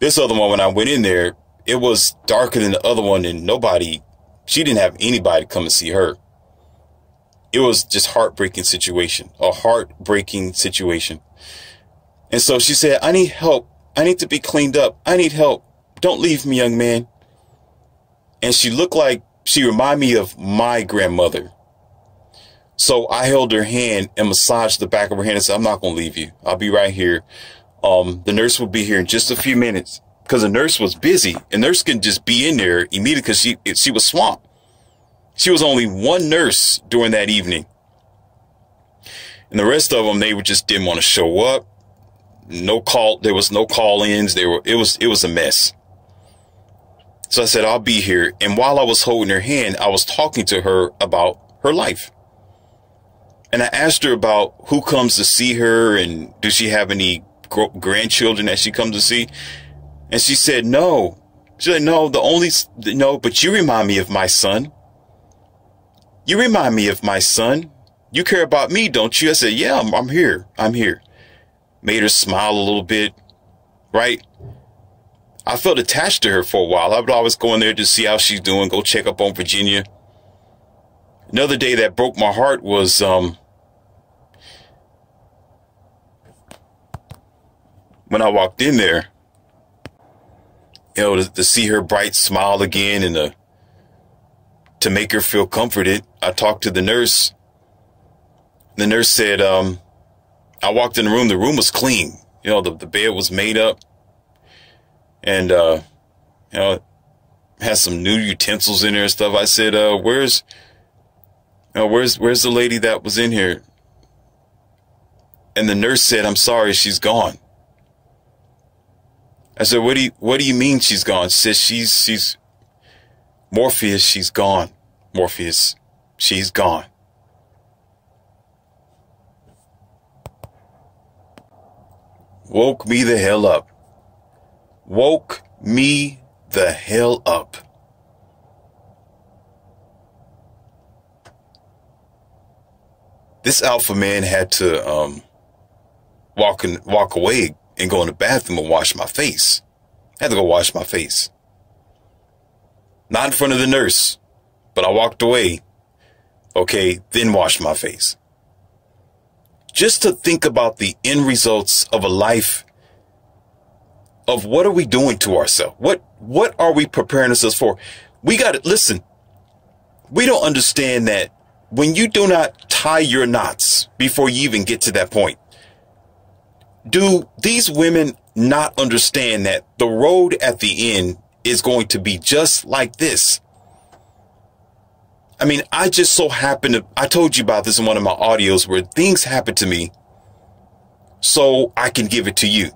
This other one, when I went in there, it was darker than the other one, and she didn't have anybody come and see her. It was just a heartbreaking situation. And so she said, I need help. I need to be cleaned up. I need help. Don't leave me, young man. And she looked like she reminded me of my grandmother. So I held her hand and massaged the back of her hand and said, I'm not going to leave you. I'll be right here. The nurse will be here in just a few minutes, because the nurse was busy. A nurse can just be in there immediately because she was swamped. She was only one nurse during that evening. And the rest of them, they just didn't want to show up. There was no call-ins. It was a mess. So I said, I'll be here. And while I was holding her hand, I was talking to her about her life. And I asked her about who comes to see her, and does she have any grandchildren that she comes to see? And she said, no. She said, no, but you remind me of my son. You remind me of my son. You care about me, don't you? I said, yeah, I'm here. I'm here. Made her smile a little bit, right? I felt attached to her for a while. I would always go in there to see how she's doing, go check up on Virginia. Another day that broke my heart was when I walked in there, to see her bright smile again, and to make her feel comforted. I talked to the nurse. The nurse said, I walked in the room was clean. The bed was made up, and, it had some new utensils in there and stuff. I said, where's the lady that was in here? And the nurse said, I'm sorry, she's gone. I said, what do you mean she's gone? She said, she's Morpheus, she's gone. Morpheus, she's gone. Woke me the hell up. Woke me the hell up. This alpha man had to walk away and go in the bathroom and wash my face. I had to go wash my face. Not in front of the nurse, but I walked away. Okay, then washed my face. Just to think about the end results of a life of what are we doing to ourselves? What are we preparing ourselves for? We got to listen. We don't understand that when you do not tie your knots before you even get to that point. Do these women not understand that the road at the end is going to be just like this. I mean, I just so happen to, I told you about this in one of my audios where things happen to me so I can give it to you.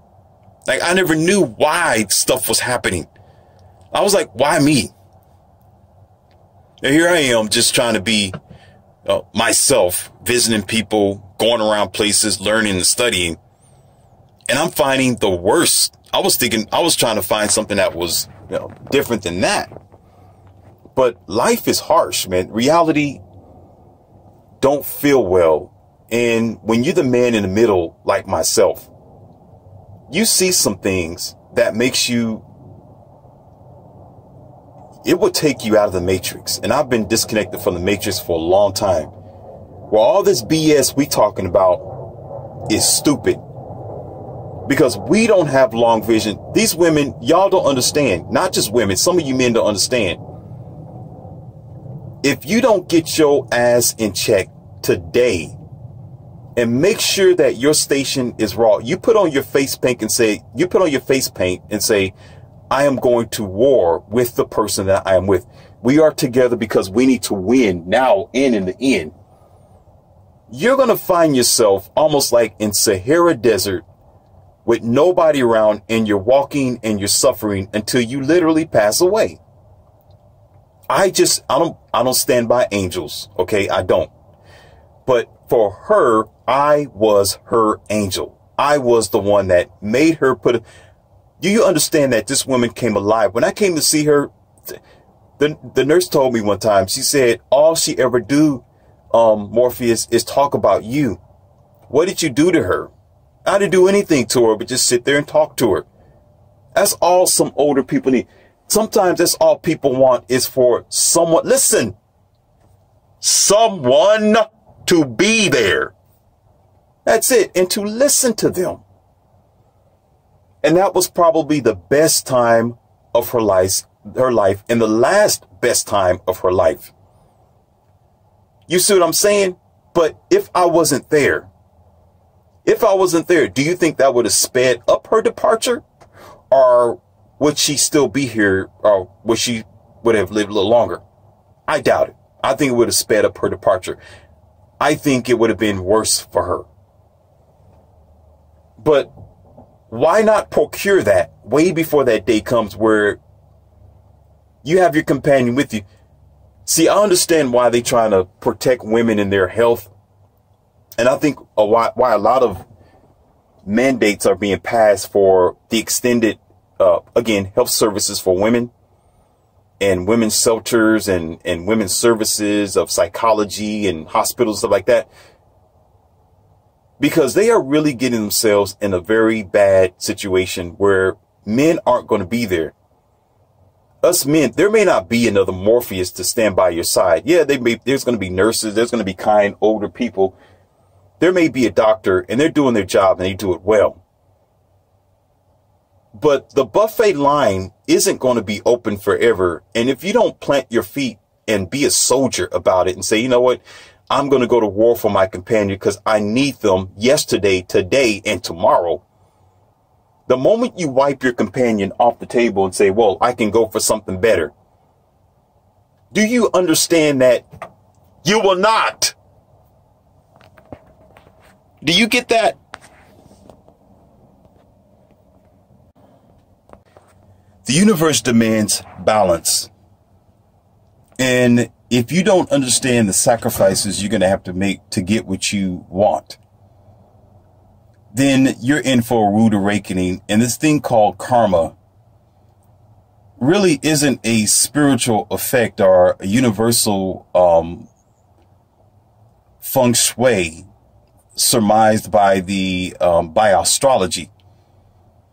Like, I never knew why stuff was happening. I was like, why me? And here I am just trying to be myself, visiting people, going around places, learning and studying. And I'm finding the worst. I was trying to find something that was, different than that. But life is harsh, man. Reality don't feel well. And when you're the man in the middle, like myself, you see some things that makes you, it would take you out of the matrix. And I've been disconnected from the matrix for a long time. Well, all this BS we talking about is stupid because we don't have long vision. These women, y'all don't understand. Not just women. Some of you men don't understand. If you don't get your ass in check today and make sure that your station is raw, you put on your face paint and say, I am going to war with the person that I am with. We are together because we need to win now and in the end. You're going to find yourself almost like in Sahara Desert with nobody around, and you're walking and you're suffering until you literally pass away. I don't stand by angels. Okay. I don't. But for her, I was her angel. I was the one that made her do you understand that this woman came alive? When I came to see her, the nurse told me one time, she said, all she ever do, Morpheus, is talk about you. What did you do to her? I didn't do anything to her, but just sit there and talk to her. That's all some older people need. Sometimes that's all people want is for someone to be there. That's it. And to listen to them. And that was probably the best time of her life and the last best time of her life. You see what I'm saying? But if I wasn't there, do you think that would have sped up her departure? Or would she still be here? Or would she have lived a little longer? I doubt it. I think it would have sped up her departure. I think it would have been worse for her. But why not procure that way before that day comes where you have your companion with you? See, I understand why they're trying to protect women and their health. And I think why a lot of mandates are being passed for the extended, health services for women and women's shelters and women's services of psychology and hospitals, stuff like that. Because they are really getting themselves in a very bad situation where men aren't going to be there. Us men, there may not be another Morpheus to stand by your side. Yeah, there's going to be nurses. There's going to be kind, older people. There may be a doctor and they're doing their job and they do it well. But the buffet line isn't going to be open forever. And if you don't plant your feet and be a soldier about it and say, you know what? I'm going to go to war for my companion because I need them yesterday, today, and tomorrow. The moment you wipe your companion off the table and say, well, I can go for something better. Do you understand that you will not? Do you get that? The universe demands balance. And if you don't understand the sacrifices you're going to have to make to get what you want, then you're in for a rude awakening. And this thing called karma really isn't a spiritual effect or a universal feng shui surmised by by astrology,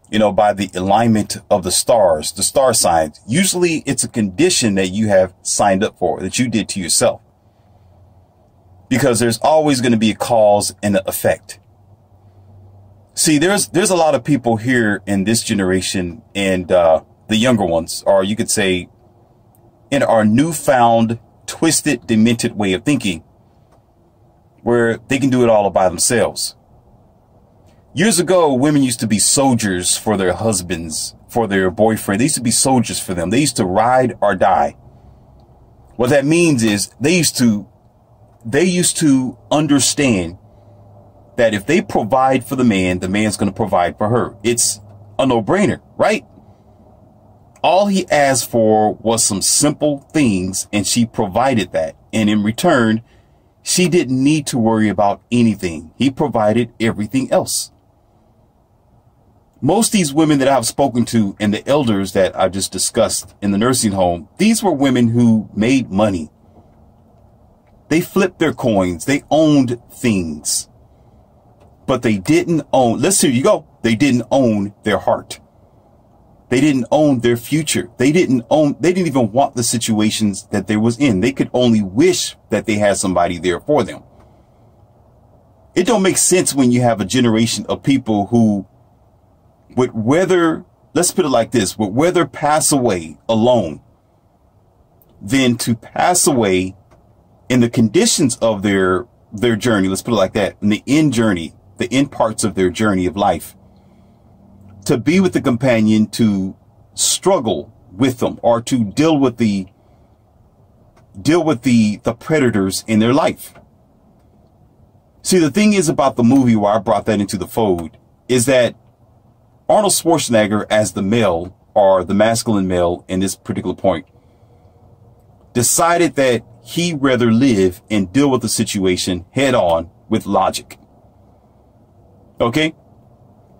by the alignment of the stars, the star signs. Usually it's a condition that you have signed up for, that you did to yourself. Because there's always going to be a cause and an effect. See, there's a lot of people here in this generation and the younger ones, or you could say in our newfound, twisted, demented way of thinking, where they can do it all by themselves. Years ago, women used to be soldiers for their husbands, for their boyfriend. They used to be soldiers for them. They used to ride or die. What that means is they used to understand that if they provide for the man's going to provide for her. It's a no-brainer, right? All he asked for was some simple things, and she provided that. And in return, she didn't need to worry about anything. He provided everything else. Most of these women that I've spoken to and the elders that I just discussed in the nursing home, these were women who made money. They flipped their coins. They owned things. But they didn't own, here you go. They didn't own their heart. They didn't own their future. They didn't even want the situations that they was in. They could only wish that they had somebody there for them. It don't make sense when you have a generation of people who would rather, let's put it like this, would rather pass away alone than to pass away in the conditions of their journey. Let's put it like that. In the end journey, the end parts of their journey of life, to be with the companion, to struggle with them, or to deal with the predators in their life. See, the thing is about the movie, why I brought that into the fold, is that Arnold Schwarzenegger as the male, or the masculine male in this particular point, decided that he'd rather live and deal with the situation head on with logic. Okay?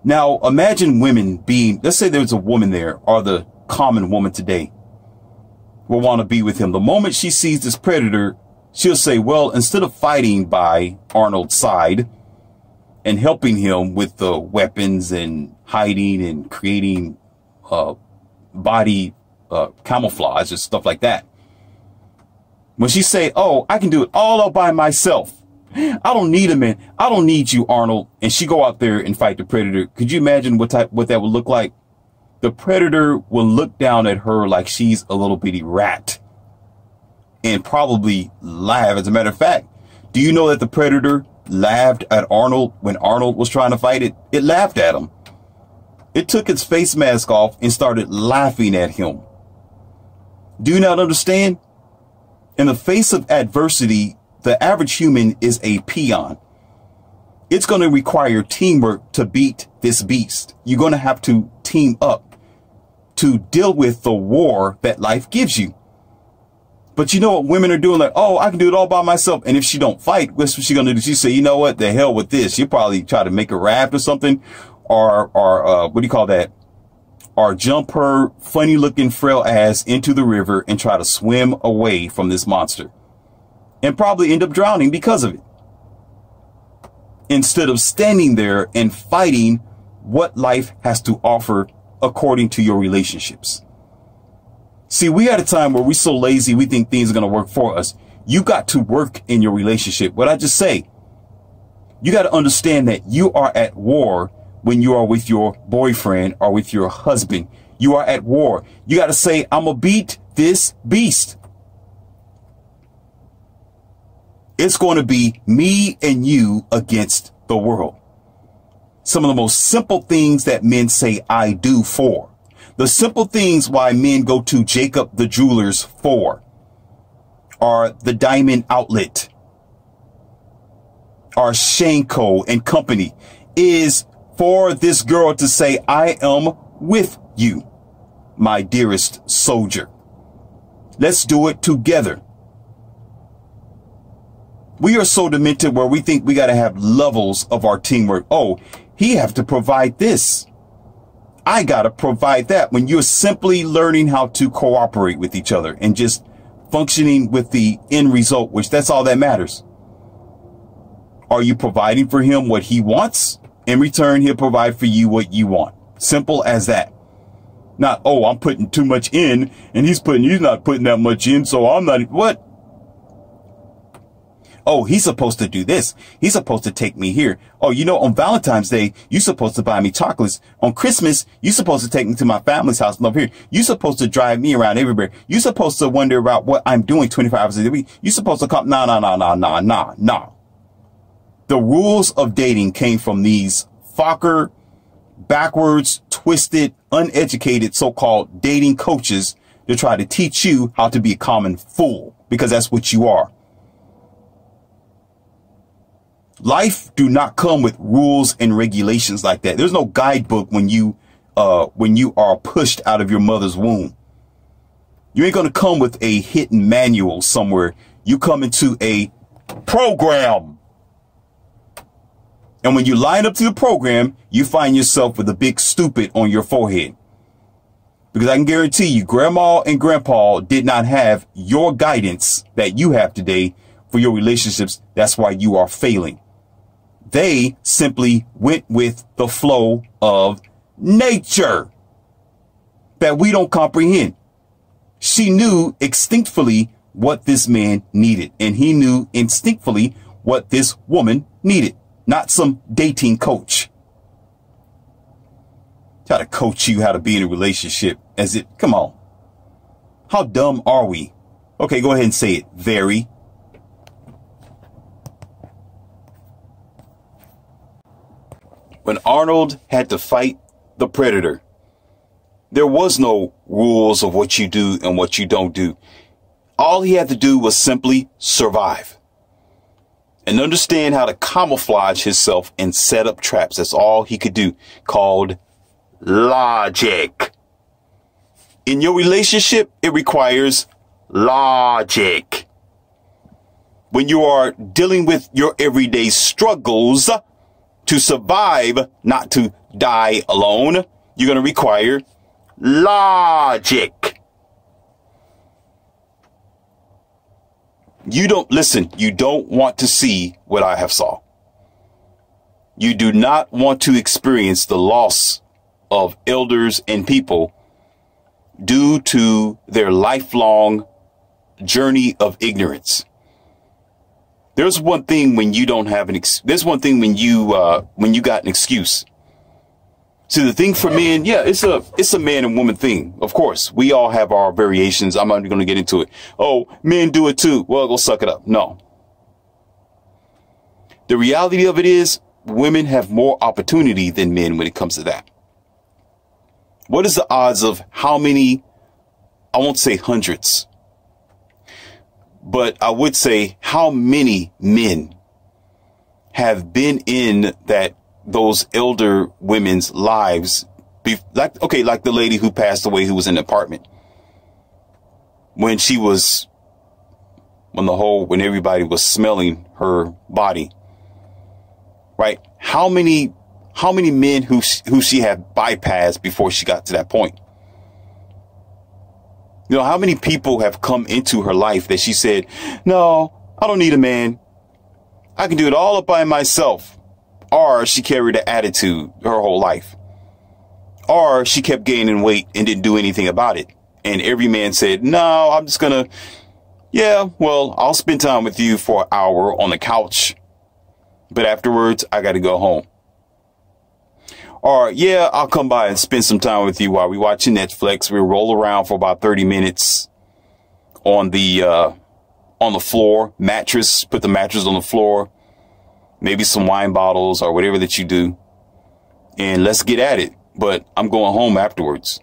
Now, imagine women being, let's say there's a woman there, or the common woman today will want to be with him. The moment she sees this predator, she'll say, well, instead of fighting by Arnold's side and helping him with the weapons and hiding and creating body camouflage and stuff like that, when she say, oh, I can do it all by myself, I don't need a man. I don't need you, Arnold. And she go out there and fight the predator. Could you imagine what that would look like? The predator will look down at her like she's a little bitty rat and probably laugh. As a matter of fact, do you know that the predator laughed at Arnold when Arnold was trying to fight it? It laughed at him. It took its face mask off and started laughing at him. Do you not understand? In the face of adversity, the average human is a peon. It's going to require teamwork to beat this beast. You're going to have to team up to deal with the war that life gives you. But you know what women are doing? Like, oh, I can do it all by myself. And if she don't fight, what's she going to do? She say, you know what? The hell with this. She'll probably try to make a raft or something, or what do you call that? Or jump her funny looking frail ass into the river and try to swim away from this monster. And probably end up drowning because of it. Instead of standing there and fighting what life has to offer according to your relationships. See, we at a time where we're so lazy, we think things are going to work for us. You got to work in your relationship. What I just say, you got to understand that you are at war when you are with your boyfriend or with your husband. You are at war. You got to say, I'm going to beat this beast. It's going to be me and you against the world. Some of the most simple things that men say I do for. The simple things why men go to Jacob the Jewelers for, or the Diamond Outlet, or Shanko and Company, is for this girl to say, I am with you, my dearest soldier. Let's do it together. We are so demented where we think we got to have levels of our teamwork. Oh, he have to provide this. I got to provide that. When you're simply learning how to cooperate with each other and just functioning with the end result, which that's all that matters. Are you providing for him what he wants? In return, he'll provide for you what you want. Simple as that. Not, oh, I'm putting too much in and he's not putting that much in. So I'm not, what? Oh, he's supposed to do this. He's supposed to take me here. Oh, you know, on Valentine's Day, you're supposed to buy me chocolates. On Christmas, you're supposed to take me to my family's house and over here. You're supposed to drive me around everywhere. You're supposed to wonder about what I'm doing 25 hours a week. You're supposed to come. Nah. The rules of dating came from these Fokker, backwards, twisted, uneducated so-called dating coaches to try to teach you how to be a common fool, because that's what you are. Life do not come with rules and regulations like that. There's no guidebook when you are pushed out of your mother's womb. You ain't going to come with a hidden manual somewhere. You come into a program. And when you line up to the program, you find yourself with a big stupid on your forehead. Because I can guarantee you, grandma and grandpa did not have your guidance that you have today for your relationships. That's why you are failing. They simply went with the flow of nature that we don't comprehend. She knew instinctively what this man needed, and he knew instinctively what this woman needed. Not some dating coach. Try to coach you how to be in a relationship as it, come on. How dumb are we? Okay, go ahead and say it. Very. When Arnold had to fight the Predator, there was no rules of what you do and what you don't do. All he had to do was simply survive and understand how to camouflage himself and set up traps. That's all he could do, called logic. In your relationship, it requires logic. When you are dealing with your everyday struggles to survive, not to die alone, you're going to require logic. You don't want to see what I have saw. You do not want to experience the loss of elders and people due to their lifelong journey of ignorance. There's one thing when you don't have there's one thing when you got an excuse. See, the thing for men, yeah, it's a man and woman thing. Of course, we all have our variations. I'm not going to get into it. Oh, men do it too. Well, go suck it up. No. The reality of it is women have more opportunity than men when it comes to that. What is the odds of how many, I won't say hundreds, but I would say how many men have been in those elder women's lives, like the lady who passed away, who was in the apartment when everybody was smelling her body, right? How many men who she had bypassed before she got to that point? You know, how many people have come into her life that she said, no, I don't need a man. I can do it all up by myself. Or she carried an attitude her whole life. Or she kept gaining weight and didn't do anything about it. And every man said, no, I'm just going to, I'll spend time with you for an hour on the couch. But afterwards, I got to go home. Or, I'll come by and spend some time with you while we're watching Netflix. We'll roll around for about 30 minutes on the floor, mattress, put the mattress on the floor. Maybe some wine bottles or whatever that you do. And let's get at it. But I'm going home afterwards.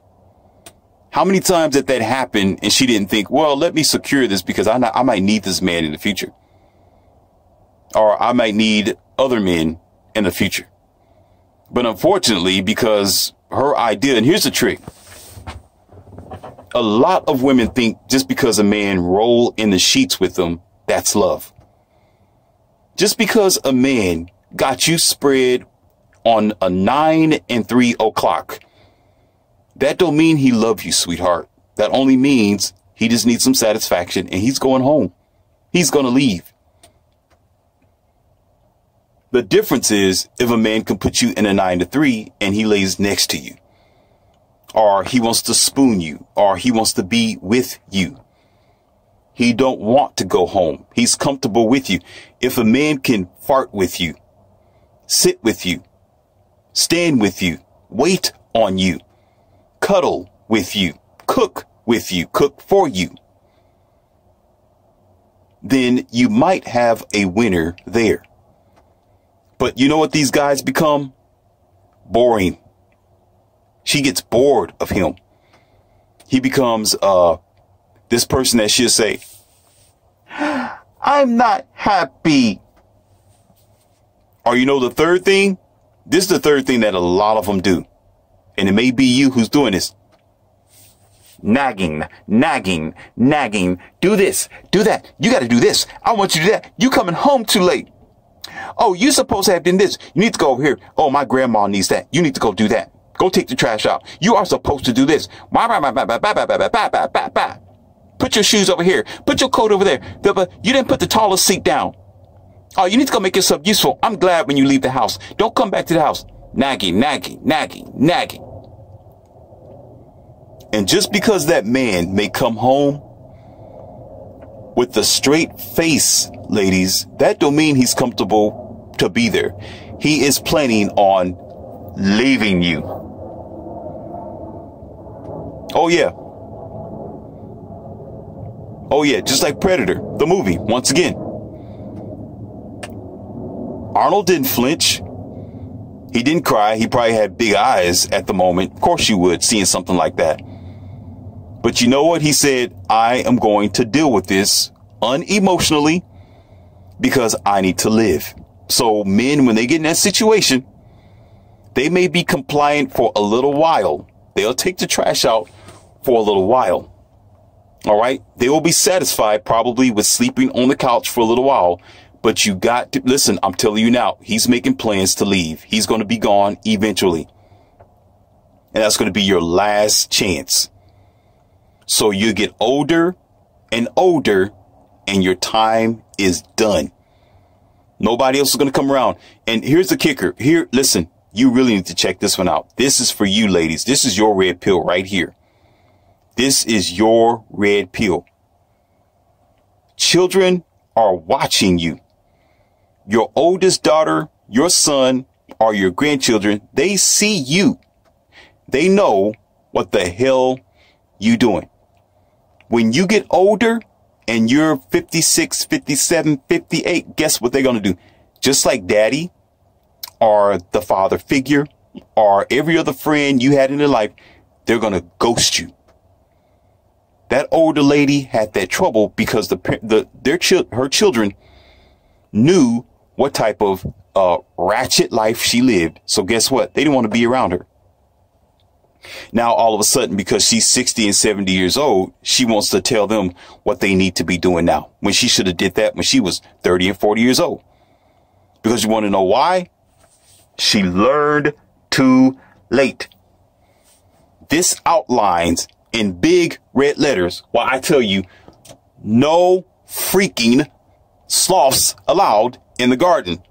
How many times did that happen and she didn't think, well, let me secure this because I might need this man in the future. Or I might need other men in the future. But unfortunately, because her idea, and here's the trick. A lot of women think just because a man roll in the sheets with them, that's love. Just because a man got you spread on a 9 and 3 o'clock, that don't mean he loves you, sweetheart. That only means he just needs some satisfaction and he's going home. He's going to leave. The difference is if a man can put you in a 9 to 3 and he lays next to you, or he wants to spoon you, or he wants to be with you. He don't want to go home. He's comfortable with you. If a man can fart with you, sit with you, stand with you, wait on you, cuddle with you, cook with you, cook for you, then you might have a winner there. But you know what these guys become? boring. She gets bored of him. He becomes this person that she'll say, I'm not happy. Or you know the third thing? This is the third thing that a lot of them do. And it may be you who's doing this. Nagging, nagging, nagging. Do this, do that. You got to do this. I want you to do that. You coming home too late. Oh, you supposed to have done this. You need to go over here. Oh, my grandma needs that. You need to go do that. Go take the trash out. You are supposed to do this. Put your shoes over here. Put your coat over there. You didn't put the tallest seat down. Oh, you need to go make yourself useful. I'm glad when you leave the house. Don't come back to the house. Nagging, nagging, nagging, nagging. And just because that man may come home with a straight face, ladies, that don't mean he's comfortable to be there. He is planning on leaving you. Oh, yeah. Oh, yeah. Just like Predator, the movie, once again. Arnold didn't flinch. He didn't cry. He probably had big eyes at the moment. Of course you would, seeing something like that. But you know what? He said, I am going to deal with this unemotionally because I need to live. So men, when they get in that situation, they may be compliant for a little while. They'll take the trash out for a little while. All right. They will be satisfied probably with sleeping on the couch for a little while. But you got to listen. I'm telling you now, he's making plans to leave. He's going to be gone eventually. And that's going to be your last chance. So you get older and older and your time is done. Nobody else is going to come around. And here's the kicker. Here, listen, you really need to check this one out. This is for you, ladies. This is your red pill right here. This is your red pill. Children are watching you. Your oldest daughter, your son, or your grandchildren, they see you. They know what the hell you doing. When you get older and you're 56, 57, 58, guess what they're going to do? Just like daddy or the father figure or every other friend you had in their life, they're going to ghost you. That older lady had that trouble because her children knew what type of ratchet life she lived. So guess what? They didn't want to be around her. Now, all of a sudden, because she's 60 and 70 years old, she wants to tell them what they need to be doing now, when she should have did that when she was 30 and 40 years old. Because you want to know why? She learned too late. This outlines in big red letters why I tell you no freaking sloths allowed in the garden.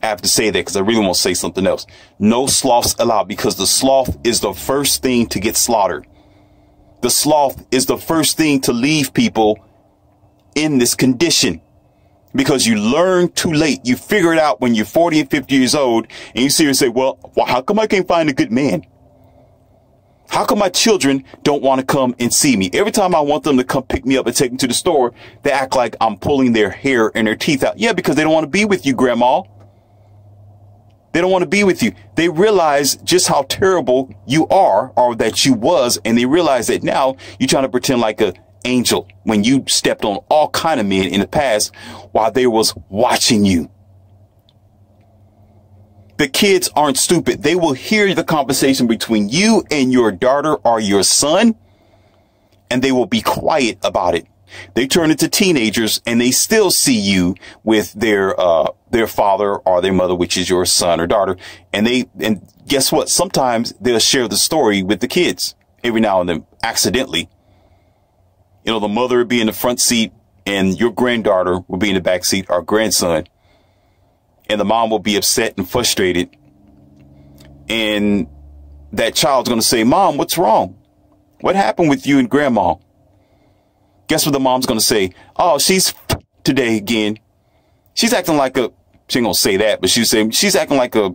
I have to say that because I really want to say something else. No sloths allowed, because the sloth is the first thing to get slaughtered. The sloth is the first thing to leave people in this condition, because you learn too late. You figure it out when you're 40 and 50 years old, and you sit and say, well, how come I can't find a good man? How come my children don't want to come and see me? Every time I want them to come pick me up and take me to the store, they act like I'm pulling their hair and their teeth out. Yeah, because they don't want to be with you, Grandma. They don't want to be with you. They realize just how terrible you are, or that you was. And they realize that now you're trying to pretend like an angel when you stepped on all kind of men in the past while they was watching you. The kids aren't stupid. They will hear the conversation between you and your daughter or your son, and they will be quiet about it. They turn into teenagers and they still see you with their father or their mother, which is your son or daughter. And guess what? Sometimes they'll share the story with the kids every now and then, accidentally. You know, the mother will be in the front seat and your granddaughter will be in the back seat, or grandson. And the mom will be upset and frustrated. And that child's going to say, Mom, what's wrong? What happened with you and Grandma? Guess what the mom's going to say? Oh, she's today again. She's acting like a, she ain't going to say that, but she's saying she's acting like a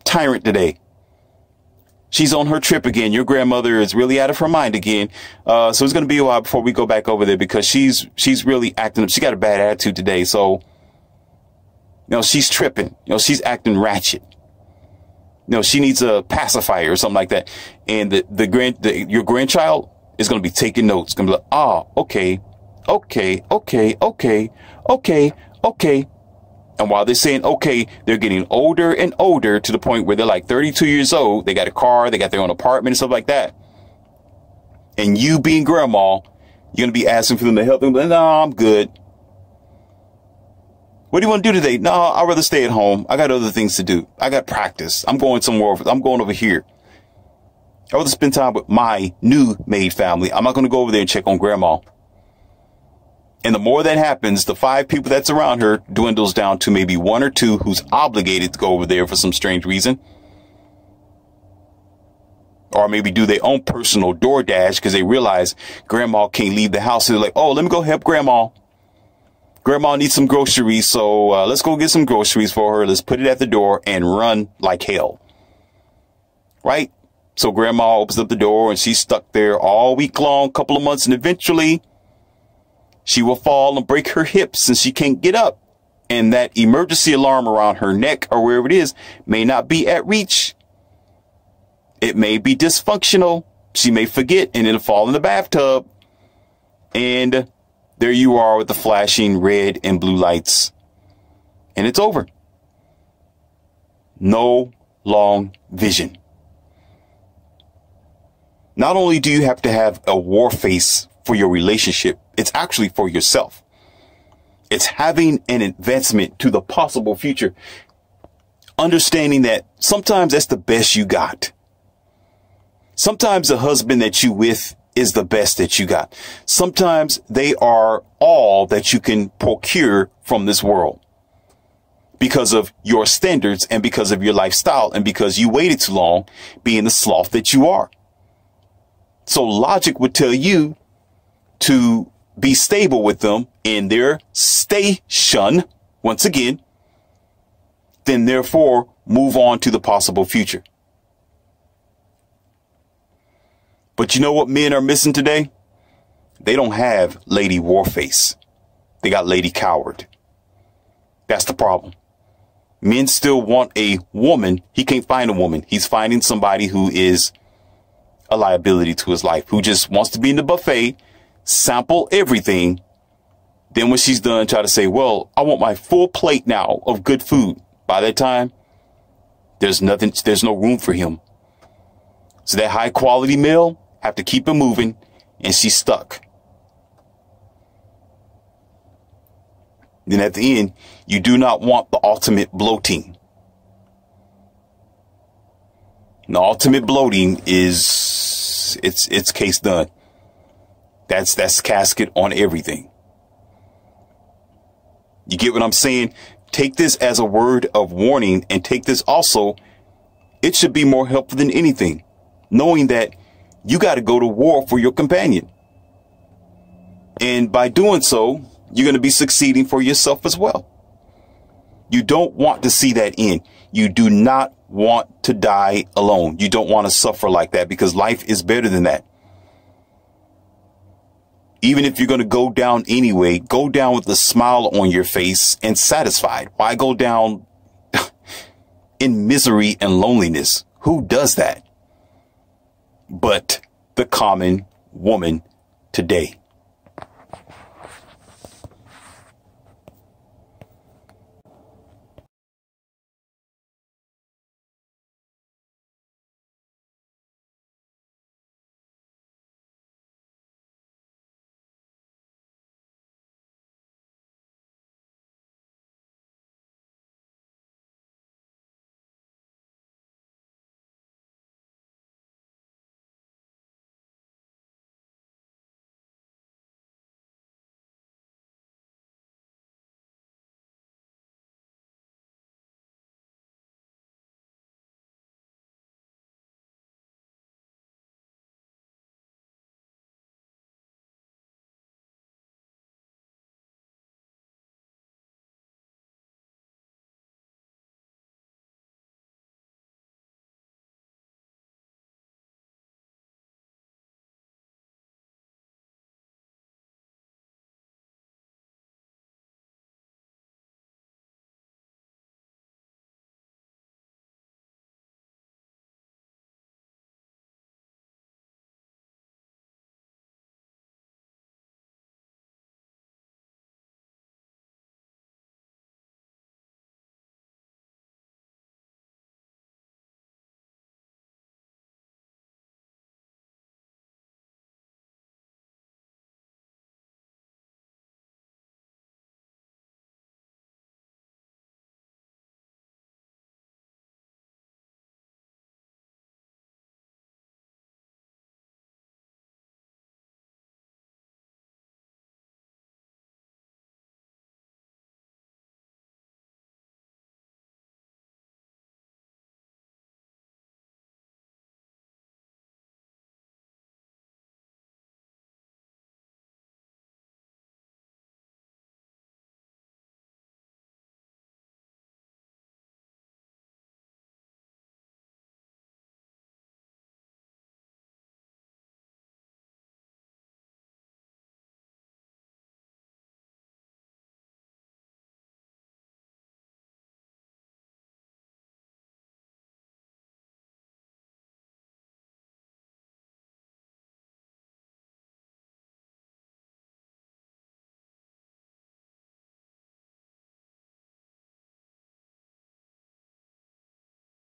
tyrant today. She's on her trip again. Your grandmother is really out of her mind again. So it's going to be a while before we go back over there, because she's really acting up. She got a bad attitude today. So, you know, she's tripping. You know, she's acting ratchet. she needs a pacifier or something like that. And your grandchild is going to be taking notes. Going to be like, okay. And while they're saying, okay, they're getting older and older to the point where they're like 32 years old. They got a car, they got their own apartment and stuff like that. And you being grandma, you're going to be asking for them to help them. No, I'm good. What do you want to do today? No, I'd rather stay at home. I got other things to do. I got practice. I'm going somewhere. I'm going over here. I'd rather spend time with my new made family. I'm not going to go over there and check on grandma. And the more that happens, the 5 people that's around her dwindles down to maybe 1 or 2 who's obligated to go over there for some strange reason. Or maybe do their own personal DoorDash because they realize grandma can't leave the house. So they're like, oh, let me go help grandma. Grandma needs some groceries. So let's go get some groceries for her. Let's put it at the door and run like hell. Right? So grandma opens up the door and she's stuck there all week long, couple of months, and eventually she will fall and break her hips and she can't get up. And that emergency alarm around her neck or wherever it is may not be at reach. It may be dysfunctional. She may forget and it'll fall in the bathtub. And there you are with the flashing red and blue lights. And it's over. No long vision. Not only do you have to have a war face for your relationship, it's actually for yourself. It's having an advancement to the possible future. Understanding that sometimes that's the best you got. Sometimes the husband that you with is the best that you got. Sometimes they are all that you can procure from this world because of your standards and because of your lifestyle and because you waited too long being the sloth that you are. So logic would tell you to be stable with them in their station once again, then therefore move on to the possible future. But you know what men are missing today? They don't have Lady Warface. They got Lady Coward. That's the problem. Men still want a woman. He can't find a woman. He's finding somebody who is a liability to his life, who just wants to be in the buffet, sample everything. Then when she's done, try to say, well, I want my full plate now of good food. By that time, there's no room for him. So that high quality meal have to keep it moving and she's stuck. Then at the end, you do not want the ultimate bloating. And the ultimate bloating is it's case done. That's casket on everything. You get what I'm saying? Take this as a word of warning and take this also. It should be more helpful than anything, knowing that you got to go to war for your companion. And by doing so, you're going to be succeeding for yourself as well. You don't want to see that end. You do not want to die alone. You don't want to suffer like that because life is better than that. Even if you're going to go down anyway, go down with a smile on your face and satisfied. Why go down in misery and loneliness? Who does that? But the common woman today.